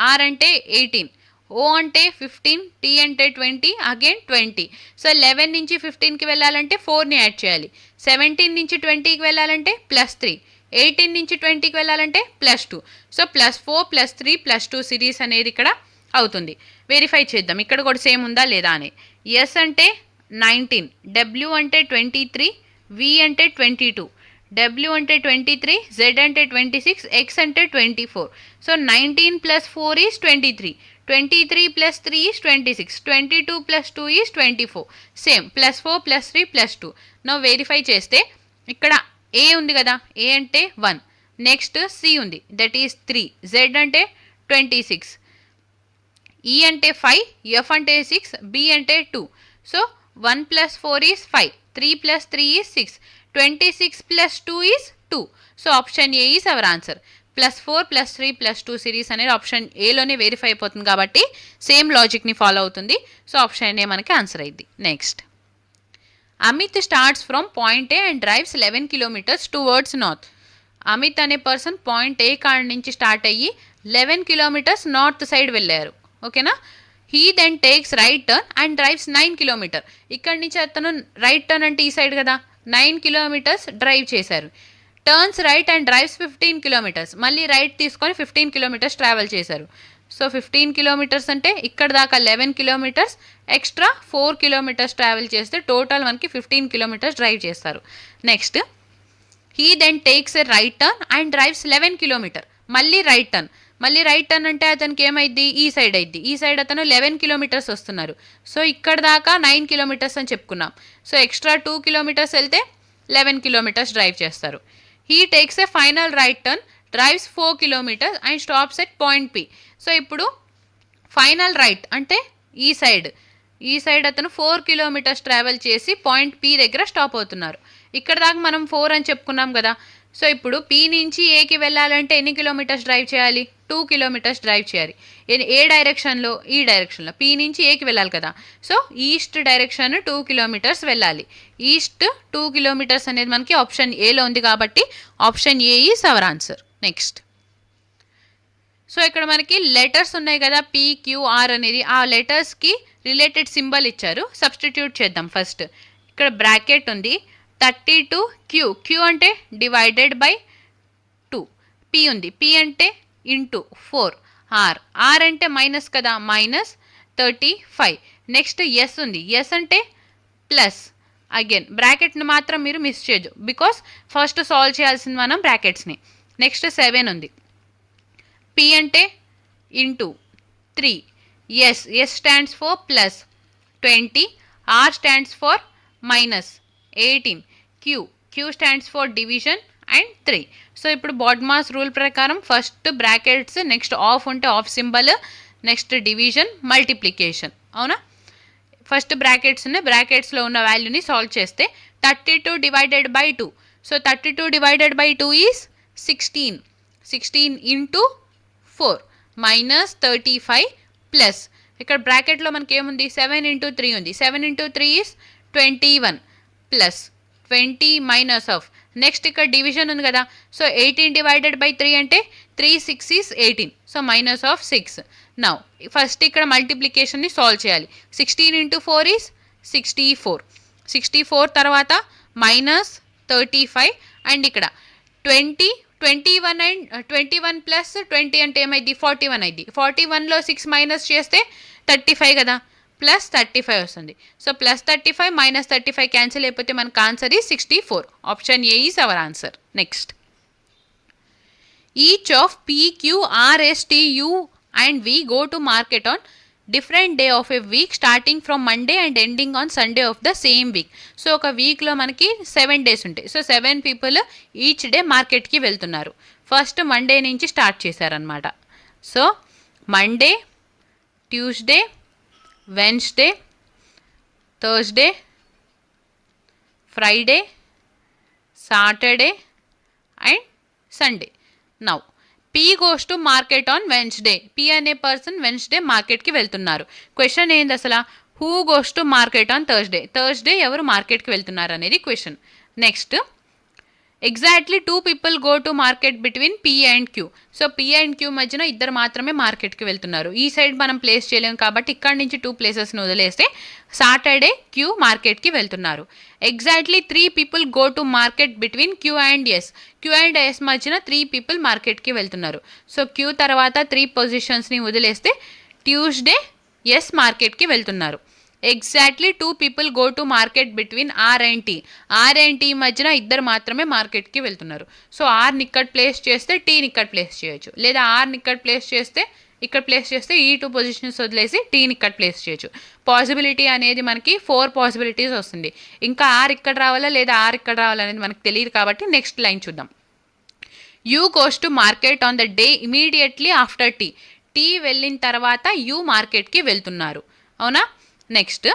Speaker 1: R అంటే 18. O అంటే 15, T అంటే 20, అగైన్ 20. సో 11 నుంచి 15కి వెళ్ళాలంటే 4ని యాడ్ చేయాలి. 17 నుంచి 20కి వెళ్ళాలంటే +3. 18 నుంచి 20కి వెళ్ళాలంటే +2. సో +4 +3 +2 సిరీస్ అనేది ఇక్కడ అవుతుంది. వెరిఫై చేద్దాం ఇక్కడ కూడా సేమ్ ఉందా లేదా అని. S అంటే 19, W అంటే 23, V అంటే 22, W అంటే 23, Z అంటే 26, X అంటే 24. So 19 + 4 is 23. 23 + 3 is 26. 22 + 2 is 24. Same +4 +3 +2. No verify చేస్తే ఇక్కడ A ఉంది కదా, A అంటే 1. నెక్స్ట్ C ఉంది, దట్ ఈజ్ 3. Z అంటే 26. E అంటే 5, F అంటే 6, B అంటే 2. So 1 + 4 is 5. 3 + 3 is 6. 26 + 2 is 2. So option A is our answer. +4 +3 +2 series అనేది ఆప్షన్ ఏలోనే వెరిఫై అయిపోతుంది కాబట్టి సేమ్ లాజిక్ని ఫాలో అవుతుంది. సో ఆప్షన్ ఏ మనకి ఆన్సర్ అయింది. Next Amit starts from point A and drives 11 kilometers towards north. Amit అనే పర్సన్ పాయింట్ ఏ కాడ నుంచి స్టార్ట్ అయ్యి 11 కిలోమీటర్స్ నార్త్ సైడ్ వెళ్ళారు. ఓకేనా. He then takes right turn and drives 9 kilometer. ఇక్కడి నుంచి అతను రైట్ టర్న్ అంటే ఈ సైడ్ కదా, 9 కిలోమీటర్స్ డ్రైవ్ చేశారు. Turns right and drives 15 kilometers. మళ్ళీ రైట్ తీసుకొని 15 కిలోమీటర్స్ ట్రావెల్ చేశారు. సో 15 కిలోమీటర్స్ అంటే ఇక్కడ దాకా 11 కిలోమీటర్స్, ఎక్స్ట్రా 4 కిలోమీటర్స్ ట్రావెల్ చేస్తే టోటల్ మనకి 15 కిలోమీటర్స్ డ్రైవ్ చేస్తారు. Next he then takes a right turn and drives 11 kilometer. మళ్ళీ రైట్ టర్న్. మళ్ళీ రైట్ టర్న్ అంటే అతనికి ఏమైద్ది, ఈ సైడ్ అయింది. ఈ సైడ్ అతను 11 కిలోమీటర్స్ వస్తున్నారు. సో ఇక్కడ దాకా 9 కిలోమీటర్స్ అని చెప్పుకున్నాం. సో ఎక్స్ట్రా 2 కిలోమీటర్స్ వెళ్తే 11 కిలోమీటర్స్ డ్రైవ్ చేస్తారు. He takes a final right turn, drives 4 kilometres and stops at point P. So ఇప్పుడు ఫైనల్ రైట్ అంటే ఈ సైడ్ అతను 4 కిలోమీటర్స్ ట్రావెల్ చేసి పాయింట్ పి దగ్గర స్టాప్ అవుతున్నారు. ఇక్కడ దాకా మనం 4 అని చెప్పుకున్నాం కదా. సో ఇప్పుడు పి నుంచి ఏకి వెళ్ళాలంటే ఎన్ని కిలోమీటర్స్ డ్రైవ్ చేయాలి, 2 కిలోమీటర్స్ డ్రైవ్ చేయాలి. ఏ డైరెక్షన్లో, ఈ డైరెక్షన్లో. పి నుంచి ఏకి వెళ్ళాలి కదా. సో ఈస్ట్ డైరెక్షన్ 2 కిలోమీటర్స్ వెళ్ళాలి. ఈస్ట్ 2 కిలోమీటర్స్ అనేది మనకి ఆప్షన్ ఏలో ఉంది కాబట్టి option A is our answer. Next so ఇక్కడ మనకి లెటర్స్ ఉన్నాయి కదా, పిక్యూఆర్ అనేది. ఆ లెటర్స్కి రిలేటెడ్ సింబల్ ఇచ్చారు. సబ్స్టిట్యూట్ చేద్దాం. ఫస్ట్ ఇక్కడ బ్రాకెట్ ఉంది, 32 క్యూ అంటే డివైడెడ్ బై 2. పి ఉంది, పి అంటే ఇంటూ 4. ఆర్ అంటే మైనస్ కదా, మైనస్ 35. నెక్స్ట్ ఎస్ ఉంది, ఎస్ అంటే ప్లస్. అగైన్ బ్రాకెట్ని మాత్రం మీరు మిస్ చేయొద్దు, బికాస్ ఫస్ట్ సాల్వ్ చేయాల్సింది మనం బ్రాకెట్స్ని. నెక్స్ట్ 7 ఉంది, పి అంటే into 3. S stands for plus 20. R stands for minus 18. Q stands for division and 3. So ఇప్పుడు బాడ్మాస్ రూల్ ప్రకారం ఫస్ట్ బ్రాకెట్స్, నెక్స్ట్ ఆఫ్ ఉంటే of symbol, next division, multiplication. అవునా. ఫస్ట్ బ్రాకెట్స్ ఉన్నాయి, బ్రాకెట్స్లో ఉన్న వాల్యూని సాల్వ్ చేస్తే 32 divided by 2. So 32 divided by 2 is 16. 16 into 4 minus 35 plus. ఇక్కడ బ్రాకెట్లో మనకి ఏముంది, 7 ఇంటూ 3 ఉంది. 7 into 3 is 21 plus 20 minus of. Next ఇక్కడ డివిజన్ ఉంది కదా. సో 18 డివైడెడ్ బై 3 అంటే 3 6 is 18. So minus of 6. Now first ఇక్కడ మల్టిప్లికేషన్ని సాల్వ్ చేయాలి. 16 ఇంటూ 4 ఈజ్ 64. 64 తర్వాత మైనస్ 35 అండ్ ఇక్కడ 21 అండ్ 21 ప్లస్ 20 అంటే ఏమైంది, 41 అయింది. 41లో 6 మైనస్ చేస్తే 35 కదా, ప్లస్ 35 వస్తుంది. సో ప్లస్ 35 మైనస్ 35 క్యాన్సిల్ అయిపోతే మనకు ఆన్సర్ ఈ 64. Option A is our answer. Next each of P, Q, R, S, T, U and V go to market on different day of a week starting from Monday and ending on Sunday of the same week. So ఒక వీక్లో మనకి 7 డేస్ ఉంటాయి. సో 7 పీపుల్ ఈచ్ డే మార్కెట్కి వెళ్తున్నారు. ఫస్ట్ మండే నుంచి స్టార్ట్ చేశారనమాట. So Monday, Tuesday, Wednesday, Thursday, Friday, Saturday and Sunday. Now P goes to market on Wednesday. P అనే పర్సన్ వెన్స్డే మార్కెట్కి వెళ్తున్నారు. క్వశ్చన్ ఏంది అసలు, who goes to market on Thursday. Thursday ఎవరు మార్కెట్కి వెళ్తున్నారు అనేది question. Next exactly 2 people go to market between P and Q. So P and Q మధ్యన ఇద్దరు మాత్రమే మార్కెట్కి వెళ్తున్నారు. ఈ సైడ్ మనం ప్లేస్ చేయలేము కాబట్టి ఇక్కడ నుంచి 2 ప్లేసెస్ని వదిలేస్తే సాటర్డే క్యూ మార్కెట్కి వెళ్తున్నారు. Exactly 3 people go to market between Q and S. Q and S మధ్యన 3 పీపుల్ మార్కెట్కి వెళ్తున్నారు. సో క్యూ తర్వాత 3 పొజిషన్స్ని వదిలేస్తే ట్యూస్డే ఎస్ మార్కెట్కి వెళ్తున్నారు. Exactly 2 people go to market between R and T. R and T మధ్యన ఇద్దరు మాత్రమే మార్కెట్కి వెళ్తున్నారు. సో ఆర్ని ఇక్కడ ప్లేస్ చేస్తే టీని ఇక్కడ ప్లేస్ చేయొచ్చు, లేదా ఆర్ని ఇక్కడ ప్లేస్ చేస్తే ఈ 2 పొజిషన్స్ వదిలేసి టీని ఇక్కడ ప్లేస్ చేయొచ్చు. పాసిబిలిటీ అనేది మనకి 4 పాసిబిలిటీస్ వస్తుంది. ఇంకా ఆర్ ఇక్కడ రావాలా లేదా ఆర్ ఇక్కడ రావాలా అనేది మనకు తెలియదు కాబట్టి నెక్స్ట్ లైన్ చూద్దాం. U goes to market on the day immediately after T. T వెళ్ళిన తర్వాత యూ మార్కెట్కి వెళ్తున్నారు. అవునా. Next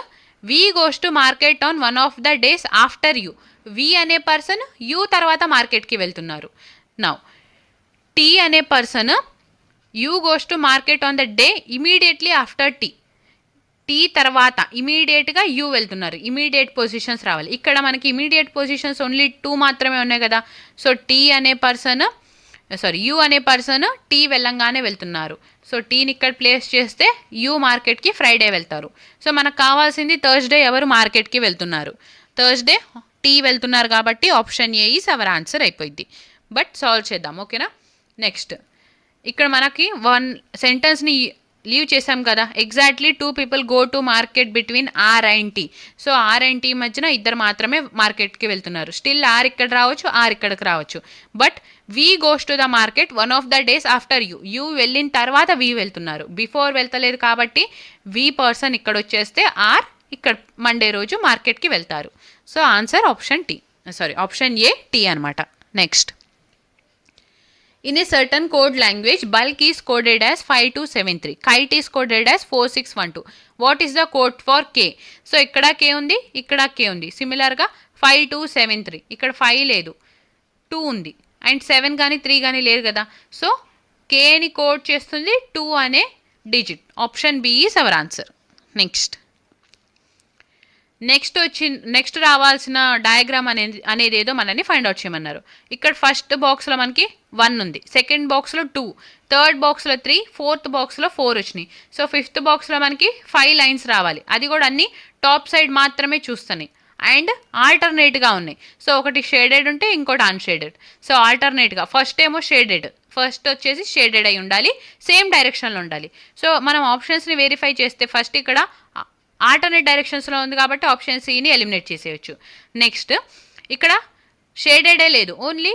Speaker 1: V goes to market on one of the days after U. V అనే పర్సన్ యూ తర్వాత మార్కెట్కి వెళ్తున్నారు. నౌ టీ అనే person U goes to market on the day immediately after T. T తర్వాత ఇమీడియట్గా యూ వెళ్తున్నారు. ఇమీడియట్ పొజిషన్స్ రావాలి. ఇక్కడ మనకి ఇమీడియట్ పొజిషన్స్ ఓన్లీ 2 మాత్రమే ఉన్నాయి కదా. సో టీ అనే పర్సన్ యూ అనే పర్సన్ టీ వెళ్ళంగానే వెళ్తున్నారు. సో టీని ఇక్కడ ప్లేస్ చేస్తే యూ మార్కెట్కి ఫ్రైడే వెళ్తారు. సో మనకు కావాల్సింది థర్స్డే ఎవరు మార్కెట్కి వెళ్తున్నారు. థర్స్డే టీ వెళ్తున్నారు కాబట్టి option A is our answer అయిపోయింది. బట్ సాల్వ్ చేద్దాం, ఓకేనా. నెక్స్ట్ ఇక్కడ మనకి వన్ సెంటెన్స్ని లీవ్ చేసాం కదా. Exactly 2 people go to market between R and T. So R and T మధ్యన ఇద్దరు మాత్రమే మార్కెట్కి వెళ్తున్నారు. స్టిల్ ఆర్ ఇక్కడ రావచ్చు, ఆర్ ఇక్కడికి రావచ్చు. But we goes to the market one of the days after you వెళ్ళిన తర్వాత వీ వెళ్తున్నారు. బిఫోర్ వెళ్తలేదు కాబట్టి వీ పర్సన్ ఇక్కడ వచ్చేస్తే ఆర్ ఇక్కడ మండే రోజు మార్కెట్కి వెళ్తారు. So answer option A T అనమాట. Next, in a certain code language, bulk is coded as 5273, kite is coded as 4612. What is the code for k? So ఇక్కడ k ఉంది, ఇక్కడ k ఉంది. సిమిలర్గా 5273 ఇక్కడ 5 లేదు, 2 ఉంది, అండ్ 7 కానీ 3 కానీ లేదు కదా. సో kని కోడ్ చేస్తుంది 2 అనే digit. Option B is our answer. Next రావాల్సిన డయాగ్రామ్ అనేది ఏదో మనల్ని ఫైండ్ అవుట్ చేయమన్నారు. ఇక్కడ ఫస్ట్ బాక్స్లో మనకి 1 ఉంది, సెకండ్ బాక్స్లో 2, థర్డ్ బాక్స్లో 3, ఫోర్త్ బాక్స్లో 4 వచ్చినాయి. సో ఫిఫ్త్ బాక్స్లో మనకి 5 లైన్స్ రావాలి. అది కూడా అన్ని టాప్ సైడ్ మాత్రమే చూస్తున్నాయి అండ్ ఆల్టర్నేట్గా ఉన్నాయి. సో ఒకటి షేడెడ్ ఉంటే ఇంకోటి అన్షేడెడ్. సో ఆల్టర్నేట్గా ఫస్ట్ ఏమో ఫస్ట్ వచ్చేసి షేడెడ్ అయి ఉండాలి, సేమ్ డైరెక్షన్లో ఉండాలి. సో మనం ఆప్షన్స్ని వెరిఫై చేస్తే ఫస్ట్ ఇక్కడ ఆల్టర్నేట్ డైరెక్షన్స్లో ఉంది కాబట్టి ఆప్షన్ సిని ఎలిమినేట్ చేసేయచ్చు. నెక్స్ట్ ఇక్కడ షేడెడే లేదు, ఓన్లీ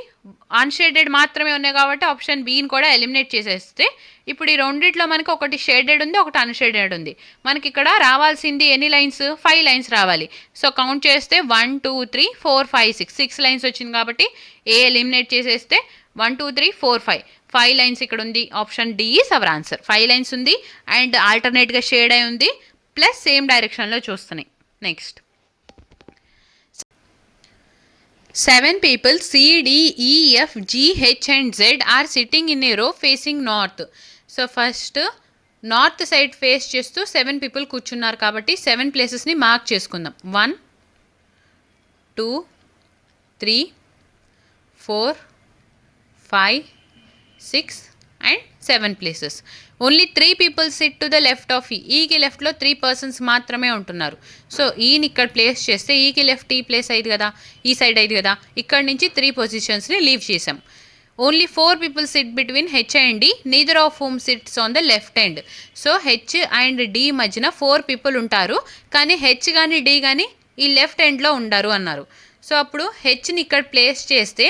Speaker 1: అన్షేడెడ్ మాత్రమే ఉన్నాయి కాబట్టి ఆప్షన్ బిని కూడా ఎలిమినేట్ చేసేస్తే ఇప్పుడు ఈ రెండిట్లో మనకి ఒకటి షేడెడ్ ఉంది, ఒకటి అన్షేడెడ్ ఉంది. మనకి ఇక్కడ రావాల్సింది ఎన్ని లైన్స్? 5 లైన్స్ రావాలి. సో కౌంట్ చేస్తే 1 2 3 4 5 6 లైన్స్ వచ్చింది కాబట్టి ఏ ఎలిమినేట్ చేసేస్తే 1 2 3 4 5 లైన్స్ ఇక్కడ ఉంది. Option D is our answer. 5 lines ఉంది అండ్ ఆల్టర్నేట్గా షేడ్ అయి ఉంది, ప్లస్ సేమ్ డైరెక్షన్లో చూస్తున్నాయి. Next, 7 people C, D, E, F, G, H and Z are sitting in a row facing north. So first north side face చేస్తూ 7 people కూర్చున్నారు కాబట్టి 7 ప్లేసెస్ని మార్క్ చేసుకుందాం. 1 2 3 4 5 6 and 7 places. Only 3 people sit to the left of ఈకి లెఫ్ట్లో 3 persons మాత్రమే ఉంటున్నారు. సో ఈని ఇక్కడ ప్లేస్ చేస్తే ఈకి లెఫ్ట్ ఈ ప్లేస్ అయింది కదా, ఈ సైడ్ అయింది కదా. ఇక్కడ నుంచి 3 పొజిషన్స్ని లీవ్ చేసాం. Only 4 people sit between H and D, neither of whom sits on the left end. So H and D మధ్యన 4 people ఉంటారు, కానీ హెచ్ కానీ డి కానీ ఈ లెఫ్ట్ ఎండ్లో ఉండరు అన్నారు. సో అప్పుడు హెచ్ని ఇక్కడ ప్లేస్ చేస్తే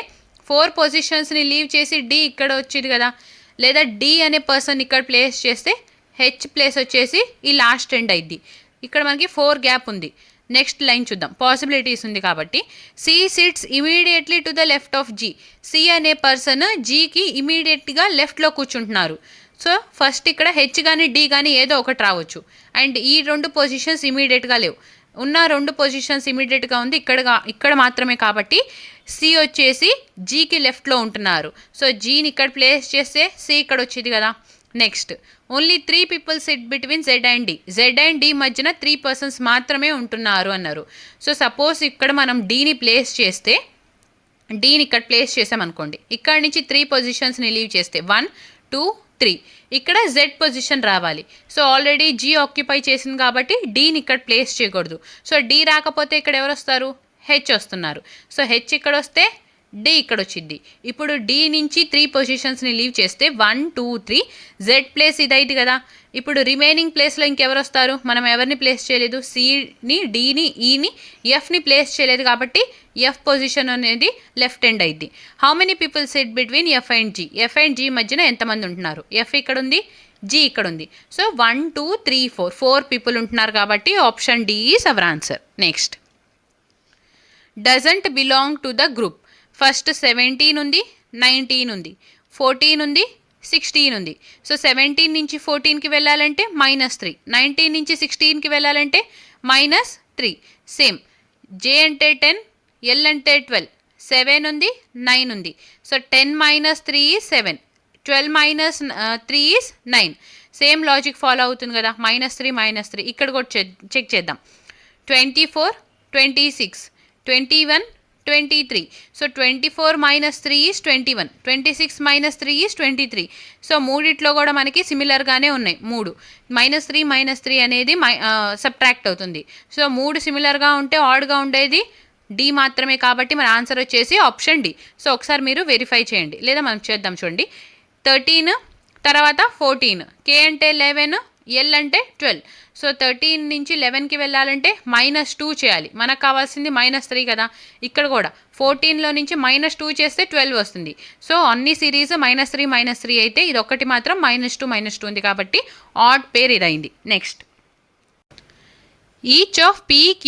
Speaker 1: 4 పొజిషన్స్ని లీవ్ చేసి డి ఇక్కడ వచ్చింది కదా, లేదా డి అనే పర్సన్ ఇక్కడ ప్లేస్ చేస్తే హెచ్ ప్లేస్ వచ్చేసి ఈ లాస్ట్ ఎండ్ అయింది. ఇక్కడ మనకి 4 గ్యాప్ ఉంది. నెక్స్ట్ లైన్ చూద్దాం, పాసిబిలిటీస్ ఉంది కాబట్టి. C sits immediately to the left of G. C అనే పర్సన్ జీకి ఇమీడియట్గా లెఫ్ట్లో కూర్చుంటున్నారు. సో ఫస్ట్ ఇక్కడ హెచ్ కానీ డి కానీ ఏదో ఒకటి రావచ్చు అండ్ ఈ 2 పొజిషన్స్ ఇమీడియట్గా లేవు. ఉన్న 2 పొజిషన్స్ ఇమీడియట్గా ఉంది ఇక్కడ మాత్రమే కాబట్టి సి వచ్చేసి జీకి లెఫ్ట్లో ఉంటున్నారు. సో జీని ఇక్కడ ప్లేస్ చేస్తే సి ఇక్కడ వచ్చింది కదా. Next, only 3 people sit between Z and D. Z and D మధ్యన 3 persons మాత్రమే ఉంటున్నారు అన్నారు. సో సపోజ్ ఇక్కడ మనం డీని ప్లేస్ చేస్తే, డీని ఇక్కడ ప్లేస్ చేసామనుకోండి, ఇక్కడ నుంచి 3 పొజిషన్స్ని లీవ్ చేస్తే 1 2 3 ఇక్కడ జెడ్ పొజిషన్ రావాలి. సో ఆల్రెడీ జీ ఆక్యుపై చేసింది కాబట్టి డీని ఇక్కడ ప్లేస్ చేయకూడదు. సో డి రాకపోతే ఇక్కడ ఎవరు వస్తారు? హెచ్ వస్తున్నారు. సో హెచ్ ఇక్కడ వస్తే డి ఇక్కడ వచ్చింది. ఇప్పుడు డి నుంచి 3 పొజిషన్స్ని లీవ్ చేస్తే 1 2 3 జెడ్ ప్లేస్ ఇదైంది కదా. ఇప్పుడు రిమైనింగ్ ప్లేస్లో ఇంకెవరు వస్తారు? మనం ఎవరిని ప్లేస్ చేయలేదు, సిని డిని ఈని ఎఫ్ని ప్లేస్ చేయలేదు కాబట్టి ఎఫ్ పొజిషన్ అనేది లెఫ్ట్ ఎండ్ అయింది. How many people sit between F and G? F and G మధ్యన ఎంతమంది ఉంటున్నారు? ఎఫ్ ఇక్కడ ఉంది, జీ ఇక్కడ ఉంది. సో 1 2 3 4 people ఉంటున్నారు కాబట్టి option D is our answer. Next, doesn't belong to the group. First 17 ఉంది, 19 ఉంది, 14 ఉంది, 16 ఉంది. సో 17 నుంచి 14కి వెళ్ళాలంటే -3, 19 నుంచి 16కి వెళ్ళాలంటే -3. సేమ్ జే అంటే 10, ఎల్ అంటే 12, 7 ఉంది, 9 ఉంది. So 10 - 3 is 7, 12 - 3 is 9. Same logic follow అవుతుంది కదా. -3 -3 ఇక్కడ కూడా చెక్ చేద్దాం. 24 26 21 23. So 24 minus 3 is 21. 26 minus 3 is 23. So మూడిట్లో కూడా మనకి సిమిలర్గానే ఉన్నాయి. 3 -3 అనేది సబ్ట్రాక్ట్ అవుతుంది. సో 3 సిమిలర్గా ఉంటే ఆడ్గా ఉండేది డి మాత్రమే, కాబట్టి మన ఆన్సర్ వచ్చేసి ఆప్షన్ డి. సో ఒకసారి మీరు వెరిఫై చేయండి, లేదా మనం చేద్దాం. చూడండి, 13 తర్వాత 14, కే అంటే 11, ఎల్ అంటే 12. సో 13 నుంచి 11కి వెళ్ళాలంటే -2 చేయాలి. మనకు కావాల్సింది -3 కదా. ఇక్కడ కూడా 14లో నుంచి -2 చేస్తే 12 వస్తుంది. సో అన్ని సిరీస్ -3 అయితే ఇది ఒక్కటి మాత్రం -2 ఉంది, కాబట్టి ఆడ్ పేర్ ఇదైంది. Next, each of P, Q,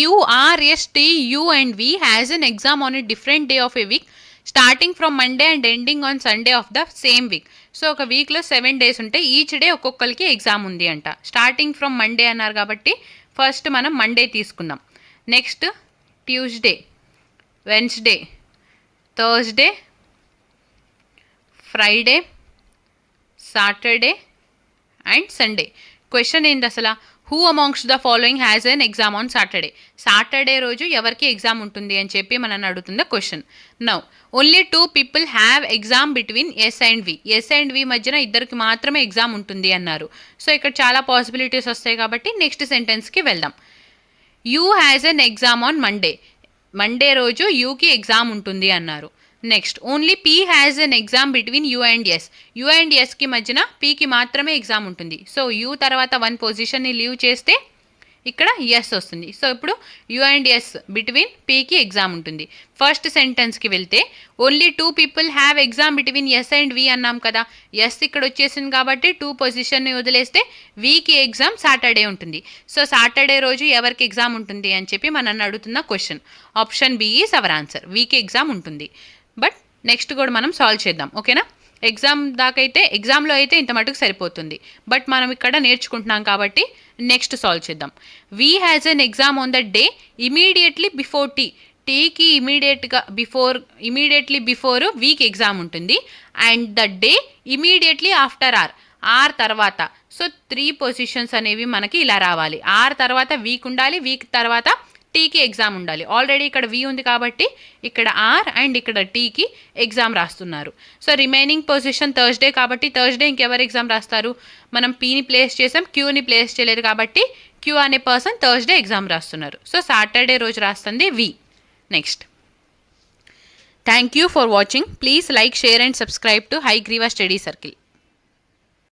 Speaker 1: R, S, T, U and V has an exam on a different day of a week starting from Monday and ending on Sunday of the same week. So ఒక వీక్లో 7 days ఉంటాయి, ఈచ్ డే ఒక్కొక్కరికి ఎగ్జామ్ ఉంది అంట. స్టార్టింగ్ ఫ్రమ్ మండే అన్నారు కాబట్టి ఫస్ట్ మనం మండే తీసుకుందాం. Next Tuesday, Wednesday, Thursday, Friday, Saturday and Sunday. Question ఏంటి అసలు? Who amongst the following has an exam on Saturday. Saturday రోజు ఎవరికి ఎగ్జామ్ ఉంటుంది అని చెప్పి మనల్ని అడుగుతుంది question. Now only 2 people have exam between S and V. S and V మధ్యన ఇద్దరికి మాత్రమే ఎగ్జామ్ ఉంటుంది అన్నారు. సో ఇక్కడ చాలా పాసిబిలిటీస్ వస్తాయి కాబట్టి నెక్స్ట్ సెంటెన్స్కి వెళ్దాం. U has an exam on Monday. Monday రోజు యూకి ఎగ్జామ్ ఉంటుంది అన్నారు. Next, only P has an exam between U and S. U and ఎస్కి మధ్యన పీకి మాత్రమే ఎగ్జామ్ ఉంటుంది. సో యూ తర్వాత 1 పొజిషన్ని లీవ్ చేస్తే ఇక్కడ ఎస్ వస్తుంది. సో ఇప్పుడు యూ అండ్ ఎస్ బిట్వీన్ పీకి ఎగ్జామ్ ఉంటుంది. ఫస్ట్ సెంటెన్స్కి వెళ్తే only 2 people have exam between S and V అన్నాం కదా. ఎస్ ఇక్కడ వచ్చేసింది కాబట్టి 2 పొజిషన్ని వదిలేస్తే వీకి ఎగ్జామ్ సాటర్డే ఉంటుంది. సో సాటర్డే రోజు ఎవరికి ఎగ్జామ్ ఉంటుంది అని చెప్పి మనల్ని అడుగుతున్న question. Option B is our answer. వీకి ఎగ్జామ్ ఉంటుంది. బట్ నెక్స్ట్ కూడా మనం సాల్వ్ చేద్దాం, ఓకేనా? ఎగ్జామ్లో అయితే ఇంత మటుకు సరిపోతుంది. బట్ మనం ఇక్కడ నేర్చుకుంటున్నాం కాబట్టి నెక్స్ట్ సాల్వ్ చేద్దాం. V has an exam on the day immediately before T. టీకి ఇమీడియట్లీ బిఫోర్ వీక్ ఎగ్జామ్ ఉంటుంది. And the day immediately after R. R తర్వాత. సో 3 పొజిషన్స్ అనేవి మనకి ఇలా రావాలి. ఆర్ తర్వాత వీక్ ఉండాలి, వీక్ తర్వాత టీకి ఎగ్జామ్ ఉండాలి. ఆల్రెడీ ఇక్కడ వి ఉంది కాబట్టి ఇక్కడ ఆర్ అండ్ ఇక్కడ టీకి ఎగ్జామ్ రాస్తున్నారు. సో రిమైనింగ్ పొజిషన్ థర్స్డే కాబట్టి థర్స్డే ఇంకెవరు ఎగ్జామ్ రాస్తారు? మనం పీని ప్లేస్ చేసాం, క్యూని ప్లేస్ చేయలేదు కాబట్టి క్యూ అనే పర్సన్ థర్స్డే ఎగ్జామ్ రాస్తున్నారు. సో సాటర్డే రోజు రాస్తుంది V. Next, thank you for watching. Please like, share and subscribe to Hayagriva study circle.